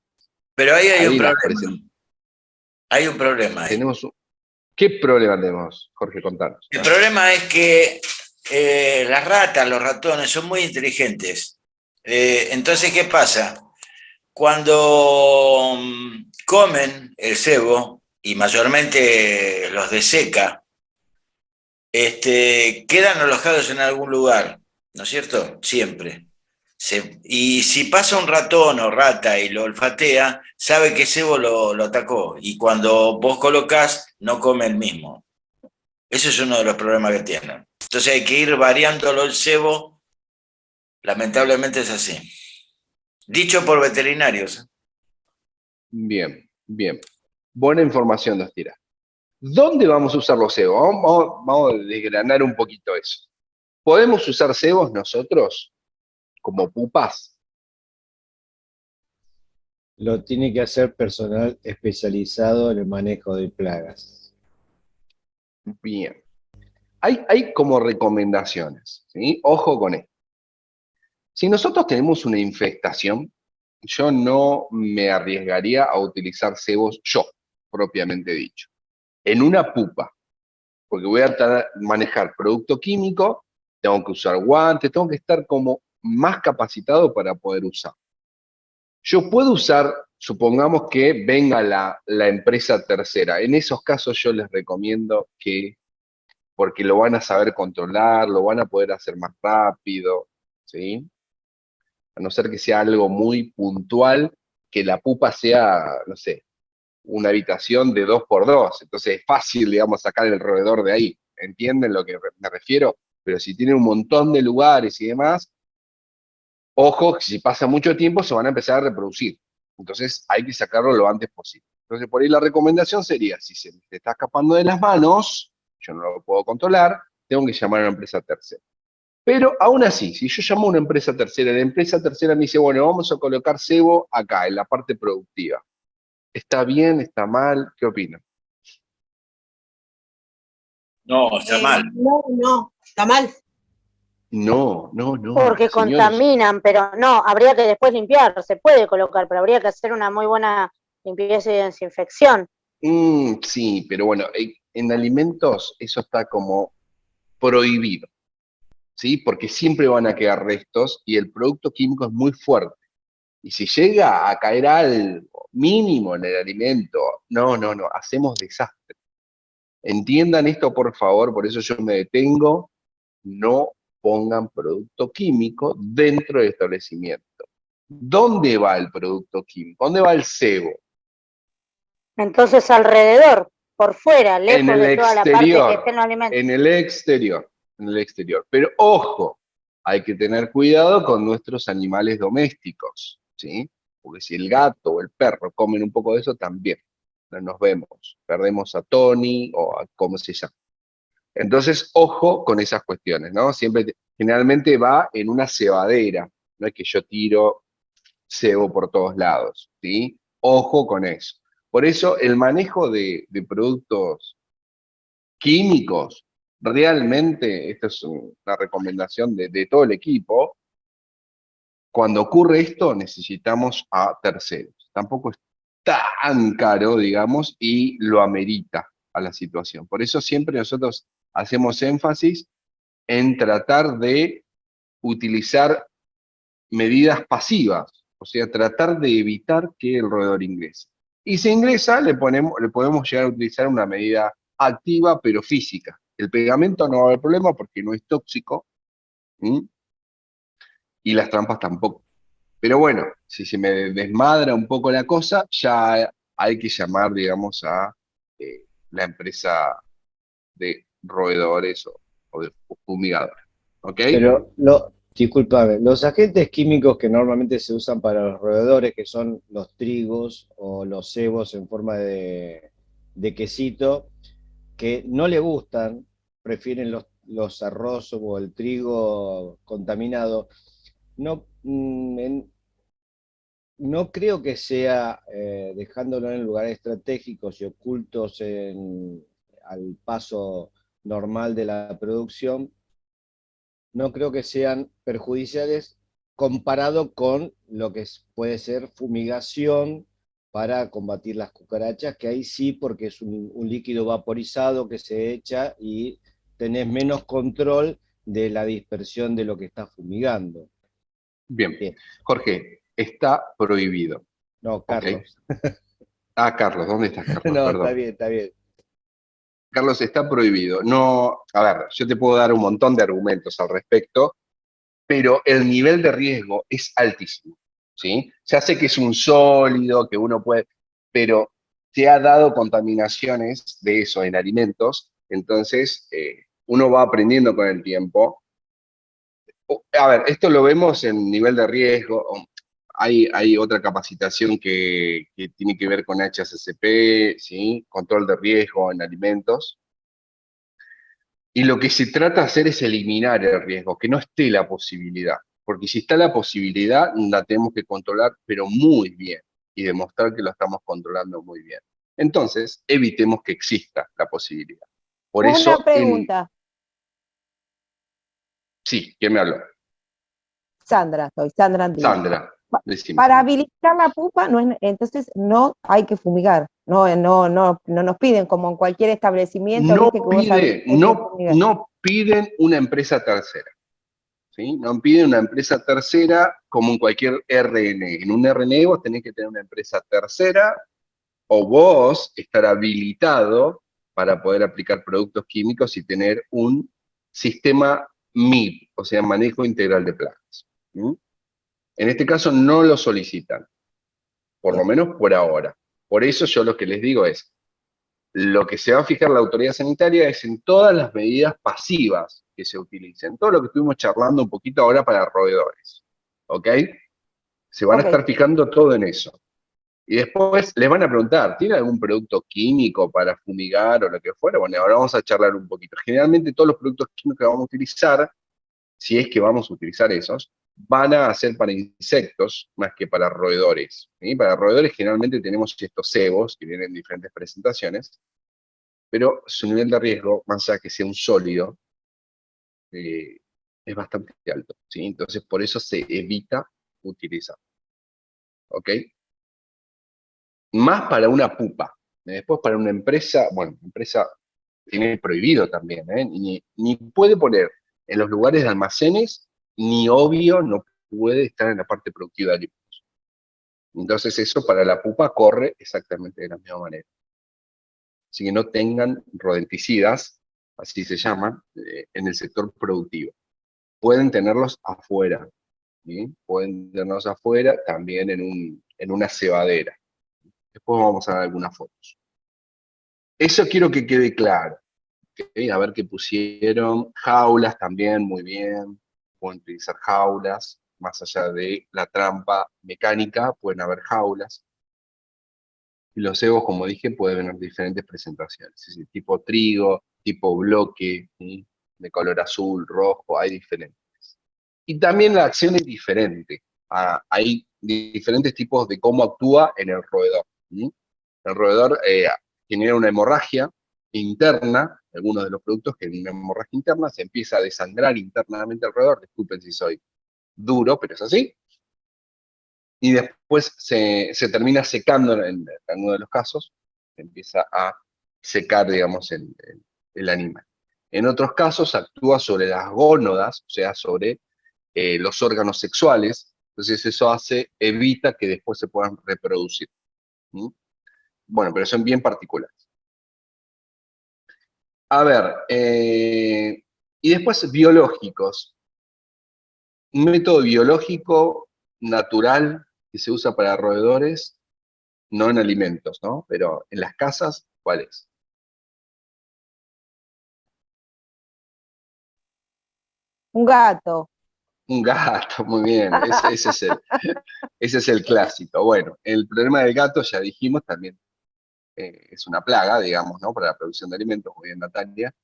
Pero ahí hay un problema. Hay un problema ahí. ¿Qué problema tenemos, Jorge? Contanos. El problema es que las ratas, los ratones son muy inteligentes. Entonces, ¿qué pasa? Cuando comen el cebo, y mayormente los de seca, quedan alojados en algún lugar, ¿no es cierto? Siempre. Y si pasa un ratón o rata y lo olfatea, sabe que cebo lo atacó, y cuando vos colocás, no come el mismo. Ese es uno de los problemas que tienen. Entonces hay que ir variándolo el cebo. Lamentablemente es así. Dicho por veterinarios. Bien, bien. Buena información nos tira. ¿Dónde vamos a usar los cebos? Vamos a desgranar un poquito eso. ¿Podemos usar cebos nosotros como pupas? Lo tiene que hacer personal especializado en el manejo de plagas. Bien. Hay como recomendaciones, ¿sí? Ojo con esto. Si nosotros tenemos una infestación, yo no me arriesgaría a utilizar cebos yo, propiamente dicho, en una pupa, porque voy a manejar producto químico, tengo que usar guantes, tengo que estar como más capacitado para poder usar. Yo puedo usar, supongamos que venga la empresa tercera, en esos casos yo les recomiendo que, porque lo van a saber controlar, lo van a poder hacer más rápido, ¿sí? A no ser que sea algo muy puntual, que la pupa sea, no sé, una habitación de 2x2, entonces es fácil, digamos, sacar el roedor de ahí, ¿entienden lo que me refiero? Pero si tiene un montón de lugares y demás, ojo, que si pasa mucho tiempo se van a empezar a reproducir, entonces hay que sacarlo lo antes posible. Entonces por ahí la recomendación sería, si se me está escapando de las manos, yo no lo puedo controlar, tengo que llamar a una empresa tercera. Pero aún así, si yo llamo a una empresa tercera, la empresa tercera me dice, bueno, vamos a colocar cebo acá, en la parte productiva. ¿Está bien? ¿Está mal? ¿Qué opinan? No, está mal. No, está mal. No, Porque señores. contaminan, pero no, habría que después limpiar, se puede colocar, pero habría que hacer una muy buena limpieza y desinfección. Sí, pero bueno, en alimentos eso está como prohibido, ¿sí? Porque siempre van a quedar restos y el producto químico es muy fuerte. Y si llega a caer algo mínimo en el alimento, no, hacemos desastre. Entiendan esto, por favor, por eso yo me detengo, no pongan producto químico dentro del establecimiento. ¿Dónde va el producto químico? ¿Dónde va el cebo? Entonces alrededor, por fuera, lejos En el de toda la parte que exterior, esté en los alimentos. en el exterior. Pero ojo, hay que tener cuidado con nuestros animales domésticos, ¿sí? Porque si el gato o el perro comen un poco de eso, también no nos vemos, perdemos a Tony o a cómo se llama. Entonces, ojo con esas cuestiones, ¿no? Generalmente va en una cebadera, no es que yo tiro cebo por todos lados, ¿sí? Ojo con eso. Por eso el manejo de productos químicos, realmente, esta es una recomendación de todo el equipo, cuando ocurre esto necesitamos a terceros. Tampoco es tan caro, digamos, y lo amerita a la situación. Por eso siempre nosotros hacemos énfasis en tratar de utilizar medidas pasivas, o sea, tratar de evitar que el roedor ingrese. Y si ingresa, le podemos llegar a utilizar una medida activa, pero física. El pegamento no va a haber problema porque no es tóxico, ¿sí? Y las trampas tampoco. Pero bueno, si se me desmadra un poco la cosa, ya hay que llamar, digamos, a la empresa de roedores o de fumigadores. ¿Ok? Pero, discúlpame, los agentes químicos que normalmente se usan para los roedores, que son los trigos o los cebos en forma de quesito, que no le gustan, prefieren los arroz o el trigo contaminado, no, no creo que sea dejándolo en lugares estratégicos y ocultos al paso normal de la producción, no creo que sean perjudiciales comparado con lo que puede ser fumigación para combatir las cucarachas, que ahí sí, porque es un líquido vaporizado que se echa y tenés menos control de la dispersión de lo que está fumigando. Bien. Jorge, está prohibido. No, Carlos. ¿Okay? Carlos, ¿dónde estás, Carlos? No, perdón. está bien. Carlos, está prohibido. No, a ver, yo te puedo dar un montón de argumentos al respecto, pero el nivel de riesgo es altísimo, ¿sí? Ya sé que es un sólido, que uno puede, pero se ha dado contaminaciones de eso en alimentos, entonces uno va aprendiendo con el tiempo. A ver, esto lo vemos en nivel de riesgo. hay otra capacitación que tiene que ver con HACCP, ¿sí? Control de riesgo en alimentos. Y lo que se trata de hacer es eliminar el riesgo, que no esté la posibilidad. Porque si está la posibilidad, la tenemos que controlar, pero muy bien, y demostrar que lo estamos controlando muy bien. Entonces, evitemos que exista la posibilidad. Por eso, una pregunta. Sí, ¿quién me habló? Sandra, soy Sandra Andino. Sandra, decime. Para habilitar la pupa, entonces no hay que fumigar. No nos piden, como en cualquier establecimiento. No piden una empresa tercera. ¿Sí? No piden una empresa tercera como en cualquier RNE. En un RNE vos tenés que tener una empresa tercera o vos estar habilitado para poder aplicar productos químicos y tener un sistema MIP, o sea, manejo integral de plagas. ¿Mm? En este caso no lo solicitan, por lo menos por ahora. Por eso yo lo que les digo es, lo que se va a fijar la autoridad sanitaria es en todas las medidas pasivas que se utilicen, todo lo que estuvimos charlando un poquito ahora para roedores, ¿ok? Se van a estar fijando todo en eso. Y después les van a preguntar, ¿tiene algún producto químico para fumigar o lo que fuera? Bueno, ahora vamos a charlar un poquito. Generalmente todos los productos químicos que vamos a utilizar, si es que vamos a utilizar esos, van a ser para insectos más que para roedores. ¿Sí? Para roedores generalmente tenemos estos cebos que vienen en diferentes presentaciones, pero su nivel de riesgo, más allá que sea un sólido, es bastante alto. ¿Sí? Entonces por eso se evita utilizar. ¿Ok? Más para una pupa. Después para una empresa, bueno, empresa tiene prohibido también, ni puede poner en los lugares de almacenes, ni obvio no puede estar en la parte productiva de alimentos. Entonces eso para la pupa corre exactamente de la misma manera. Así que no tengan rodenticidas, así se llaman, en el sector productivo. Pueden tenerlos afuera, ¿sí? Pueden tenerlos afuera también en una cebadera. Después vamos a ver algunas fotos. Eso quiero que quede claro. ¿Okay? A ver qué pusieron. Jaulas también, muy bien. Pueden utilizar jaulas. Más allá de la trampa mecánica, pueden haber jaulas. Y los cebos, como dije, pueden tener diferentes presentaciones. Es decir, tipo trigo, tipo bloque, ¿sí? De color azul, rojo, hay diferentes. Y también la acción es diferente. Hay diferentes tipos de cómo actúa en el roedor. ¿Sí? El roedor genera una hemorragia interna, algunos de los productos que en una hemorragia interna se empieza a desangrar internamente el roedor, disculpen si soy duro, pero es así, y después se termina secando en alguno de los casos, se empieza a secar, digamos, el animal. En otros casos actúa sobre las gónadas, o sea, sobre los órganos sexuales, entonces eso evita que después se puedan reproducir. ¿Mm? Bueno, pero son bien particulares. A ver, y después biológicos. Un método biológico natural que se usa para roedores, no en alimentos, ¿no? Pero en las casas, ¿cuál es? Un gato. Un gato, muy bien. Ese es el clásico. Bueno, el problema del gato, ya dijimos, también es una plaga, digamos, ¿no? Para la producción de alimentos, muy bien, Natalia.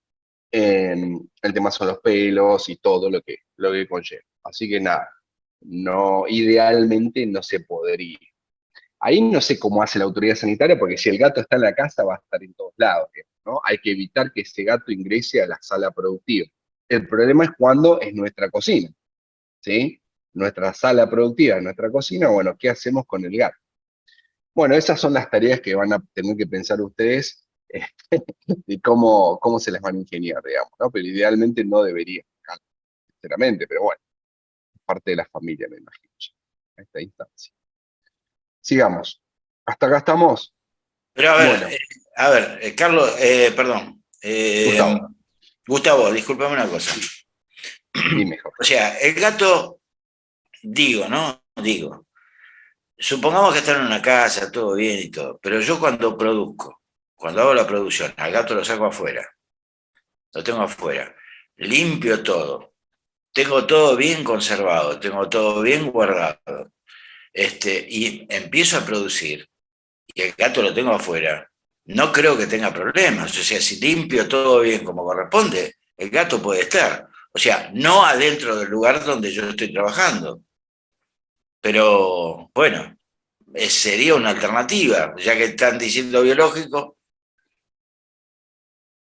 El tema son los pelos y todo lo que conlleva. Así que nada, no, idealmente no se podría. Ahí no sé cómo hace la autoridad sanitaria, porque si el gato está en la casa va a estar en todos lados, ¿no? Hay que evitar que ese gato ingrese a la sala productiva. El problema es cuando es nuestra cocina, ¿sí? Nuestra sala productiva, nuestra cocina, bueno, ¿qué hacemos con el gato? Bueno, esas son las tareas que van a tener que pensar ustedes de cómo se las van a ingeniar, digamos, ¿no? Pero idealmente no debería, sinceramente, pero bueno, es parte de la familia, me imagino, a esta instancia. Sigamos. ¿Hasta acá estamos? Pero a ver, bueno. Carlos, perdón. Gustavo, discúlpame una cosa. Dime, Jorge. O sea, el gato, supongamos que está en una casa, todo bien y todo, pero yo cuando hago la producción, al gato lo saco afuera, lo tengo afuera, limpio todo, tengo todo bien conservado, tengo todo bien guardado. y empiezo a producir, y el gato lo tengo afuera, no creo que tenga problemas. O sea, si limpio todo bien como corresponde, el gato puede estar. O sea, no adentro del lugar donde yo estoy trabajando. Pero, bueno, sería una alternativa, ya que están diciendo biológico.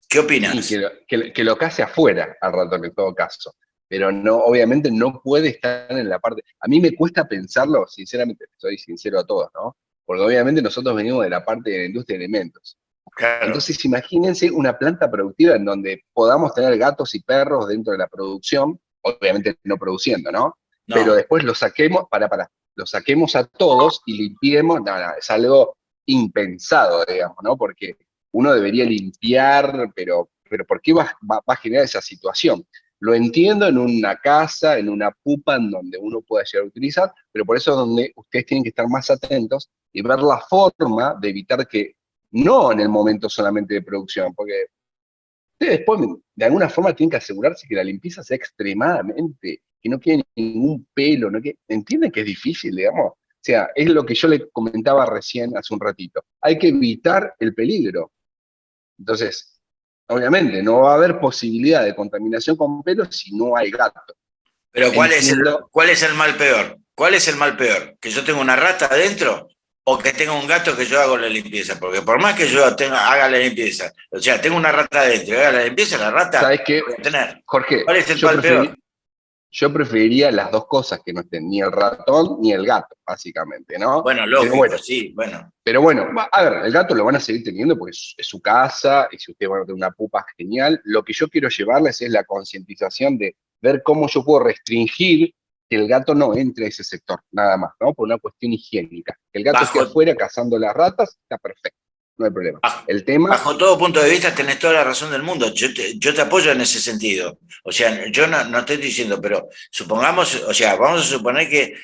¿Qué opinas? Sí, que lo case afuera al ratón en todo caso. Pero no, obviamente no puede estar en la parte. A mí me cuesta pensarlo, sinceramente, soy sincero a todos, ¿no? Porque obviamente nosotros venimos de la parte de la industria de alimentos. Claro. Entonces imagínense una planta productiva en donde podamos tener gatos y perros dentro de la producción, obviamente no produciendo, ¿no? No. Pero después lo saquemos, lo saquemos a todos y limpiemos, no, es algo impensado, digamos, ¿no? Porque uno debería limpiar, pero ¿por qué va a generar esa situación? Lo entiendo en una casa, en una pupa en donde uno pueda llegar a utilizar, pero por eso es donde ustedes tienen que estar más atentos y ver la forma de evitar que, no en el momento solamente de producción, porque ustedes después de alguna forma tienen que asegurarse que la limpieza sea extremadamente, que no quede ningún pelo, no quede, ¿entienden que es difícil, digamos? O sea, es lo que yo le comentaba recién hace un ratito. Hay que evitar el peligro. Entonces, obviamente, no va a haber posibilidad de contaminación con pelos si no hay gato. Pero ¿cuál es el mal peor? ¿Cuál es el mal peor? ¿Que yo tenga una rata adentro o que tenga un gato que yo hago la limpieza? Porque por más que yo haga la limpieza, o sea, tengo una rata adentro y haga la limpieza, la rata ¿sabes qué? voy a tener. Jorge, ¿Cuál es el mal peor? Yo preferiría las dos cosas, que no estén ni el ratón ni el gato, básicamente, ¿no? Bueno, lógico, sí, bueno. Pero bueno, a ver, el gato lo van a seguir teniendo porque es su casa, y si ustedes van a tener una pupa, genial. Lo que yo quiero llevarles es la concientización de ver cómo yo puedo restringir que el gato no entre a ese sector, nada más, ¿no? Por una cuestión higiénica. Que el gato esté afuera cazando las ratas, está perfecto, no hay problema. El tema... Bajo todo punto de vista tenés toda la razón del mundo, yo te apoyo en ese sentido. O sea, yo no estoy diciendo, pero supongamos, o sea, vamos a suponer que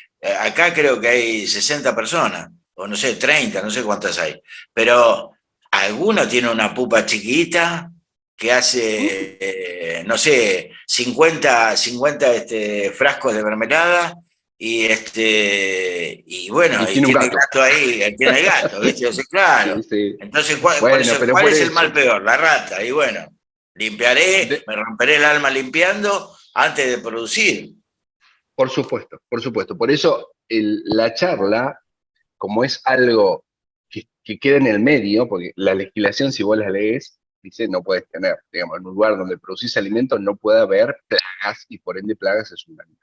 acá creo que hay 60 personas, o no sé, 30, no sé cuántas hay, pero alguno tiene una pupa chiquita que hace, no sé, 50 frascos de mermelada y bueno, y tiene el gato ahí, tiene el gato, ¿viste? Claro. Sí. Entonces, ¿cuál es el mal peor? La rata. Y bueno, limpiaré, me romperé el alma limpiando antes de producir. Por supuesto, por supuesto. Por eso la charla, como es algo que queda en el medio, porque la legislación, si vos la lees, dice no puedes tener, digamos, en un lugar donde producís alimentos no puede haber plagas, y por ende plagas es un daño.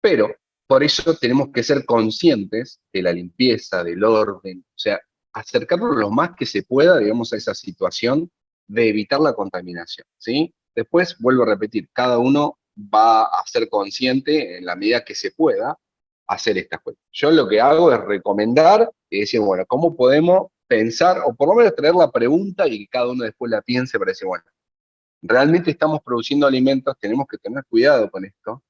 Pero por eso tenemos que ser conscientes de la limpieza, del orden, o sea, acercarnos lo más que se pueda, digamos, a esa situación de evitar la contaminación, ¿sí? Después, vuelvo a repetir, cada uno va a ser consciente en la medida que se pueda hacer estas cosas. Yo lo que hago es recomendar y decir, bueno, ¿cómo podemos pensar, o por lo menos traer la pregunta y que cada uno después la piense para decir, bueno, realmente estamos produciendo alimentos, tenemos que tener cuidado con esto,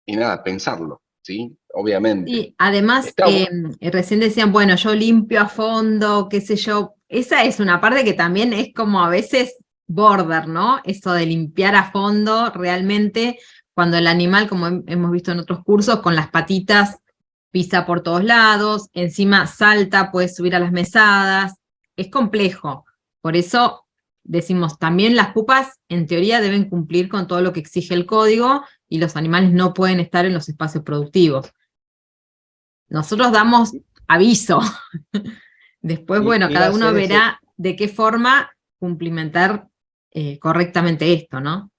y nada, pensarlo, ¿sí? Obviamente. Y además, recién decían, bueno, yo limpio a fondo, qué sé yo, esa es una parte que también es como a veces border, ¿no? Eso de limpiar a fondo, realmente, cuando el animal, como hemos visto en otros cursos, con las patitas pisa por todos lados, encima salta, puede subir a las mesadas, es complejo. Por eso decimos, también las pupas en teoría deben cumplir con todo lo que exige el código y los animales no pueden estar en los espacios productivos. Nosotros damos aviso. Después, bueno, cada uno verá de qué forma cumplimentar correctamente esto, ¿no?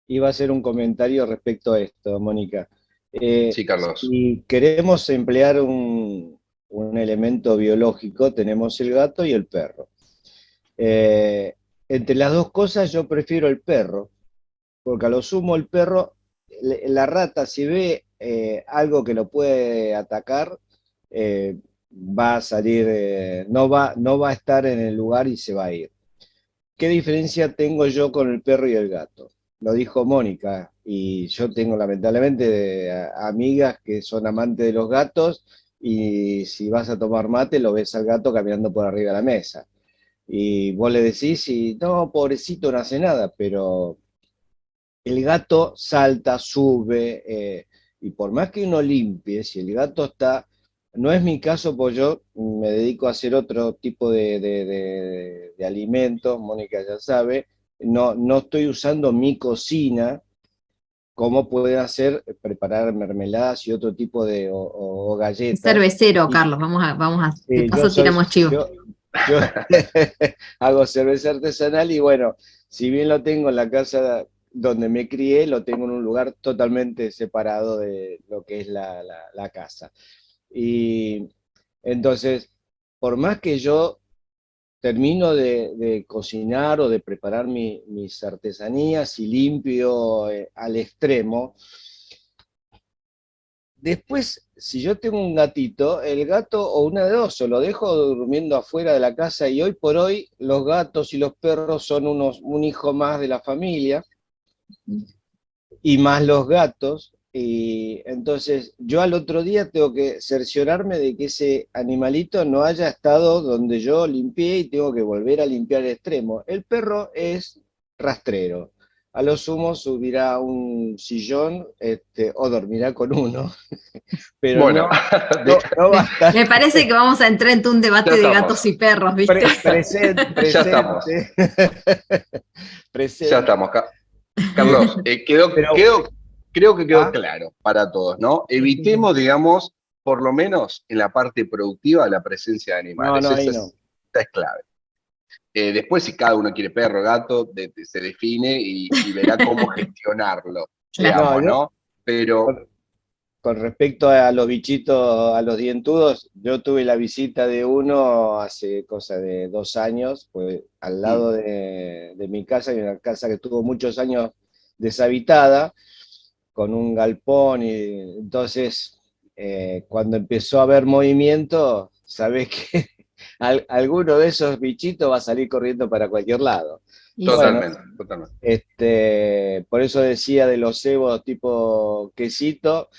Iba a hacer un comentario respecto a esto, Mónica. Sí, Carlos. Si queremos emplear un elemento biológico, tenemos el gato y el perro. Entre las dos cosas yo prefiero el perro, porque a lo sumo el perro, la rata si ve algo que lo puede atacar, va a salir, no va a estar en el lugar y se va a ir. ¿Qué diferencia tengo yo con el perro y el gato? Lo dijo Mónica, y yo tengo lamentablemente amigas que son amantes de los gatos, y si vas a tomar mate lo ves al gato caminando por arriba de la mesa. Y vos le decís, y no, pobrecito, no hace nada, pero el gato salta, sube, Y por más que uno limpie, si el gato está, no es mi caso, pues yo me dedico a hacer otro tipo de alimentos, Mónica ya sabe, no estoy usando mi cocina como pueden hacer, preparar mermeladas y otro tipo o galletas. Cervecero, Y, Carlos, de sí, paso tiramos chivo. Yo hago cerveza artesanal y bueno, si bien lo tengo en la casa donde me crié, lo tengo en un lugar totalmente separado de lo que es la casa. Y entonces, por más que yo termino de cocinar o de preparar mis artesanías y limpio al extremo, después, si yo tengo un gatito, el gato o una de dos, o lo dejo durmiendo afuera de la casa y hoy por hoy los gatos y los perros son un hijo más de la familia y más los gatos. Y entonces yo al otro día tengo que cerciorarme de que ese animalito no haya estado donde yo limpié y tengo que volver a limpiar el extremo. El perro es rastrero. A lo sumo subirá a un sillón o dormirá con uno. Pero Bueno, no va a estar. Me parece que vamos a entrar en un debate de gatos y perros, ¿viste? Presente. Ya estamos. Presente. Ya estamos. Carlos, creo que quedó claro para todos, ¿no? Evitemos, digamos, por lo menos en la parte productiva, la presencia de animales. Esa es clave. Después, si cada uno quiere perro o gato, se define y verá cómo gestionarlo, digamos, ¿no? Pero... Con respecto a los bichitos, a los dientudos, yo tuve la visita de uno hace cosa de 2 años, pues al lado de mi casa, hay una casa que tuvo muchos años deshabitada, con un galpón, y entonces cuando empezó a haber movimiento, sabés que alguno de esos bichitos va a salir corriendo para cualquier lado. Totalmente, Bueno, totalmente. por eso decía de los cebos tipo quesito,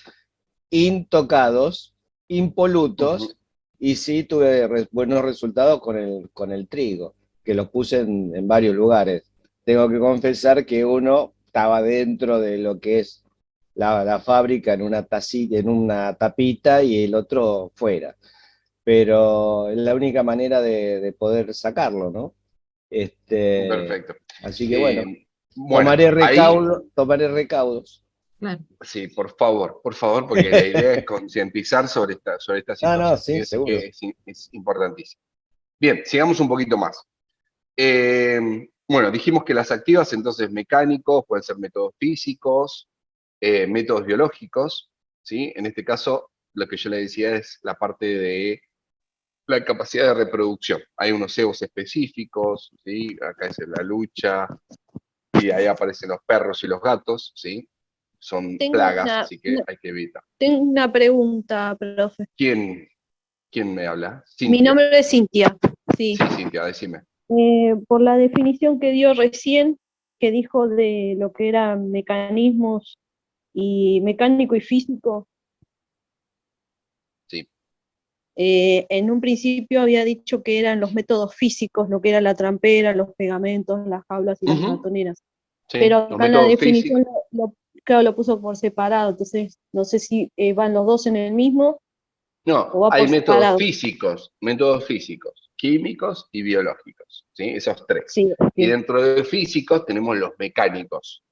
intocados, impolutos, y sí tuve buenos resultados con el trigo, que los puse en varios lugares. Tengo que confesar que uno estaba dentro de lo que es la fábrica en una tacita, en una tapita, y el otro fuera. Pero es la única manera de poder sacarlo, ¿no? Perfecto. Así que bueno, Bueno, tomaré recaudos. Claro. Sí, por favor, porque la idea es concientizar sobre esta situación. No, sí, Así seguro. que es importantísimo. Bien, sigamos un poquito más. Bueno, dijimos que las activas, entonces mecánicos, pueden ser métodos físicos, métodos biológicos, ¿sí? En este caso, lo que yo le decía es la parte de la capacidad de reproducción. Hay unos cebos específicos, ¿sí? Acá es la lucha, y ahí aparecen los perros y los gatos, ¿sí? Son plagas, así que hay que evitar. Tengo una pregunta, profe. ¿Quién me habla? Mi Cintia. nombre es Cintia. Sí, Sí, Cintia, decime. por la definición que dio recién, que dijo de lo que eran mecanismos y mecánico y físico. Sí. En un principio había dicho que eran los métodos físicos, lo que era la trampera, los pegamentos, las jaulas y las ratoneras. Sí, pero acá en la definición claro, lo puso por separado, entonces no sé si van los dos en el mismo. No, hay métodos físicos, químicos y biológicos, ¿sí? Esos tres. Sí, y dentro de físicos tenemos los mecánicos.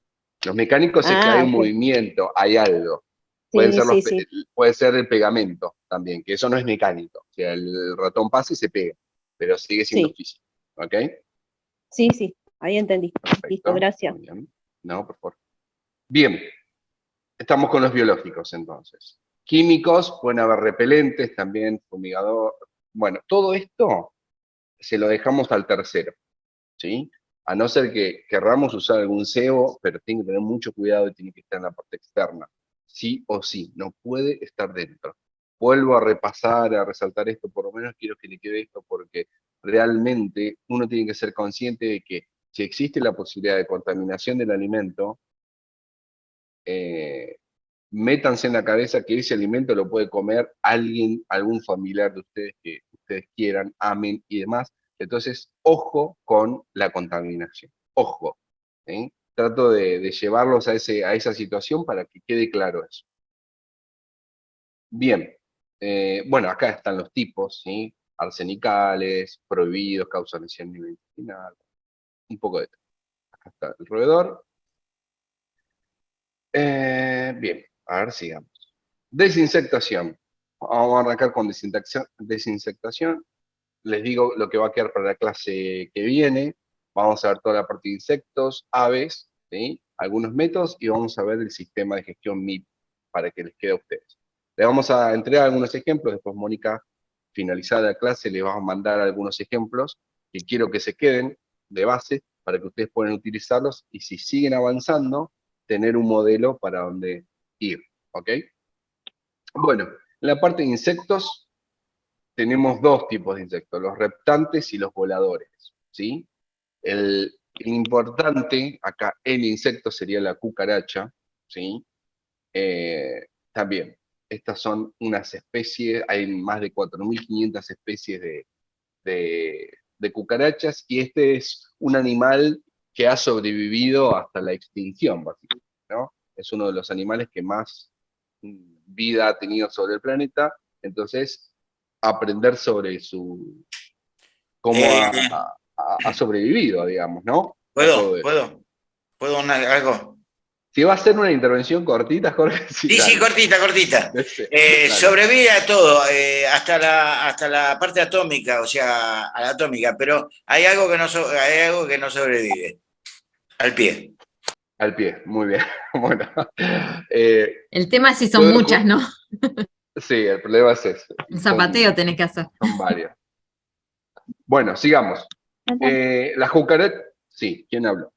Los mecánicos es que hay un movimiento, hay algo. Puede ser el pegamento también, que eso no es mecánico. O sea, el ratón pasa y se pega, pero sigue siendo físico. ¿Ok? Sí, ahí entendí. Perfecto. Listo, gracias. Muy bien. No, por favor. Bien, estamos con los biológicos entonces. Químicos, pueden haber repelentes también, fumigador. Bueno, todo esto se lo dejamos al tercero, ¿sí? A no ser que querramos usar algún cebo, pero tiene que tener mucho cuidado y tiene que estar en la parte externa. Sí o sí, no puede estar dentro. Vuelvo a repasar, a resaltar esto, por lo menos quiero que le quede esto, porque realmente uno tiene que ser consciente de que si existe la posibilidad de contaminación del alimento, métanse en la cabeza que ese alimento lo puede comer alguien, algún familiar de ustedes que ustedes quieran, amen y demás. Entonces, ojo con la contaminación, ojo. ¿Sí? Trato de llevarlos a esa situación para que quede claro eso. Bien, bueno, acá están los tipos, ¿sí? Arsenicales, prohibidos, causan lesión a nivel intestinal, un poco de todo. Acá está el roedor. Bien, a ver, sigamos. Desinsectación. Vamos a arrancar con desinsectación. Les digo lo que va a quedar para la clase que viene. Vamos a ver toda la parte de insectos, aves, ¿sí? Algunos métodos, y vamos a ver el sistema de gestión MIP para que les quede a ustedes. Les vamos a entregar algunos ejemplos, después Mónica, finalizada la clase, les va a mandar algunos ejemplos que quiero que se queden de base para que ustedes puedan utilizarlos, y si siguen avanzando, tener un modelo para donde ir, ¿ok? Bueno, en la parte de insectos, tenemos dos tipos de insectos, los reptantes y los voladores, ¿sí? El importante acá, el insecto, sería la cucaracha, ¿sí? También, estas son unas especies, hay más de 4.500 especies de cucarachas, y este es un animal que ha sobrevivido hasta la extinción, básicamente, ¿no? Es uno de los animales que más vida ha tenido sobre el planeta, entonces aprender sobre cómo ha sobrevivido, digamos, ¿no? A todo eso. ¿Puedo algo? Si va a ser una intervención cortita, Jorge, Sí, cortita. Sobrevive a todo, hasta la parte atómica, o sea, a la atómica, pero hay algo que no sobrevive. Al pie. Al pie, muy bien. Bueno. El tema es si son muchas, ¿no? Sí, el problema es ese. Un zapateo tenés que hacer. Son varias. Bueno, sigamos. La cucaracha. Sí, ¿quién habló?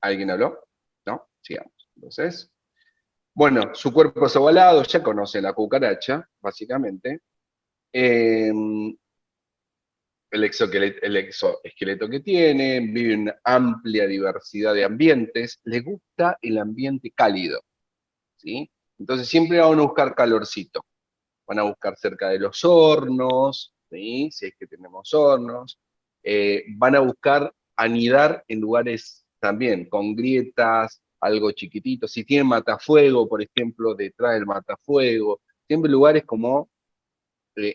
¿Alguien habló? ¿No? Sigamos. Entonces, bueno, su cuerpo es ovalado, ya conocen la cucaracha, básicamente. El exoesqueleto que tiene, vive en una amplia diversidad de ambientes, le gusta el ambiente cálido, ¿sí? Entonces siempre van a buscar calorcito, van a buscar cerca de los hornos, ¿sí? Si es que tenemos hornos, van a buscar anidar en lugares también con grietas, algo chiquitito, si tienen matafuego, por ejemplo, detrás del matafuego, siempre lugares como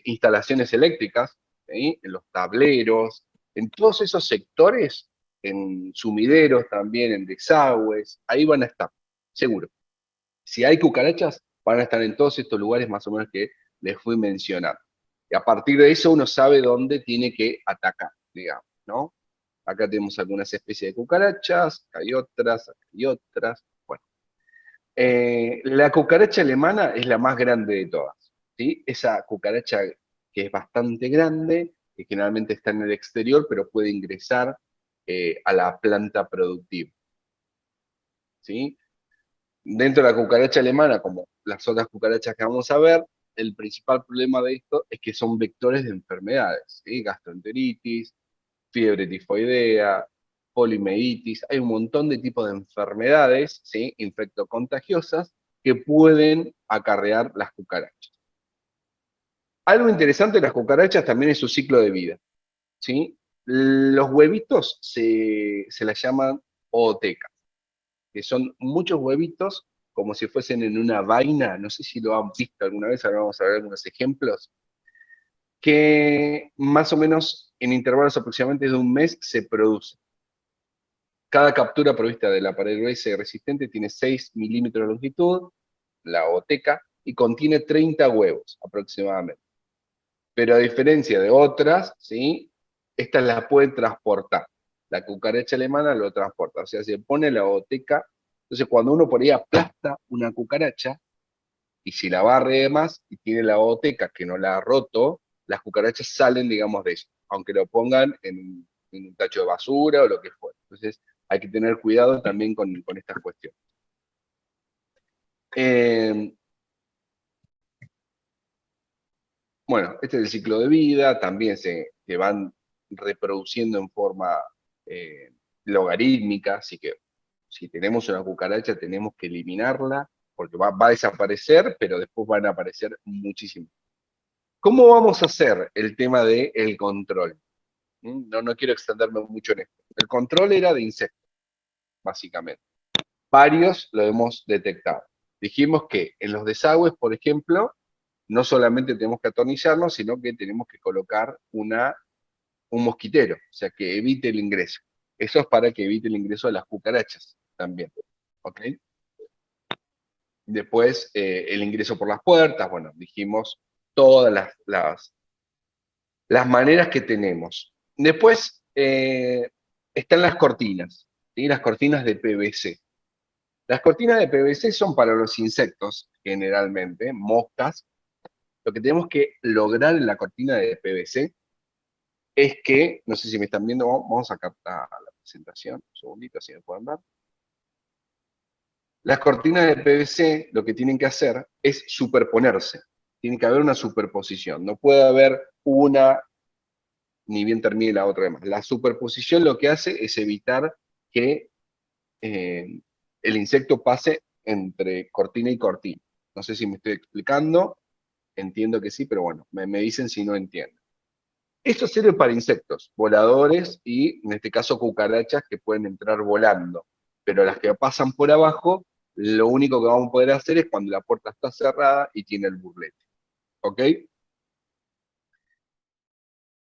instalaciones eléctricas, ¿sí? En los tableros, en todos esos sectores, en sumideros también, en desagües, ahí van a estar, seguro. Si hay cucarachas, van a estar en todos estos lugares más o menos que les fui mencionando. Y a partir de eso uno sabe dónde tiene que atacar, digamos, ¿no? Acá tenemos algunas especies de cucarachas, acá hay otras, acá hay otras. Bueno, la cucaracha alemana es la más grande de todas, ¿sí? Esa cucaracha que es bastante grande, que generalmente está en el exterior, pero puede ingresar a la planta productiva, ¿sí? Dentro de la cucaracha alemana, como las otras cucarachas que vamos a ver, el principal problema de esto es que son vectores de enfermedades, ¿sí? Gastroenteritis, fiebre tifoidea, poliomielitis, hay un montón de tipos de enfermedades, ¿sí? Infectocontagiosas, que pueden acarrear las cucarachas. Algo interesante de las cucarachas también es su ciclo de vida, ¿sí? Los huevitos se las llaman ootecas, que son muchos huevitos como si fuesen en una vaina, no sé si lo han visto alguna vez, ahora vamos a ver algunos ejemplos, que más o menos en intervalos aproximadamente de un mes se produce. Cada captura provista de la pared gruesa y resistente tiene 6 milímetros de longitud, la ooteca, y contiene 30 huevos aproximadamente. Pero a diferencia de otras, ¿sí? Estas las pueden transportar. La cucaracha alemana lo transporta, o sea, se pone la ooteca. Entonces, cuando uno por ahí aplasta una cucaracha, y si la barre de más, y tiene la ooteca que no la ha roto, las cucarachas salen, digamos, de eso, aunque lo pongan en un tacho de basura o lo que fuera. Entonces, hay que tener cuidado también con estas cuestiones. Bueno, este es el ciclo de vida, también se van reproduciendo en forma logarítmica, así que si tenemos una cucaracha tenemos que eliminarla, porque va a desaparecer, pero después van a aparecer muchísimos. ¿Cómo vamos a hacer el tema del control? No quiero extenderme mucho en esto. El control era de insectos, básicamente. Varios lo hemos detectado. Dijimos que en los desagües, por ejemplo, no solamente tenemos que atornillarnos, sino que tenemos que colocar un mosquitero, o sea, que evite el ingreso. Eso es para que evite el ingreso de las cucarachas también, ¿ok? Después, el ingreso por las puertas, bueno, dijimos todas las maneras que tenemos. Después, están las cortinas, ¿sí? Las cortinas de PVC. Las cortinas de PVC son para los insectos, generalmente, moscas. Lo que tenemos que lograr en la cortina de PVC es que, no sé si me están viendo, vamos a captar la presentación, un segundito, si me pueden ver. Las cortinas de PVC lo que tienen que hacer es superponerse. Tiene que haber una superposición. No puede haber una, ni bien termine la otra demás. La superposición lo que hace es evitar que el insecto pase entre cortina y cortina. No sé si me estoy explicando. Entiendo que sí, pero bueno, me dicen si no entienden. Esto sirve para insectos, voladores y, en este caso, cucarachas que pueden entrar volando. Pero las que pasan por abajo, lo único que vamos a poder hacer es cuando la puerta está cerrada y tiene el burlete. ¿Ok?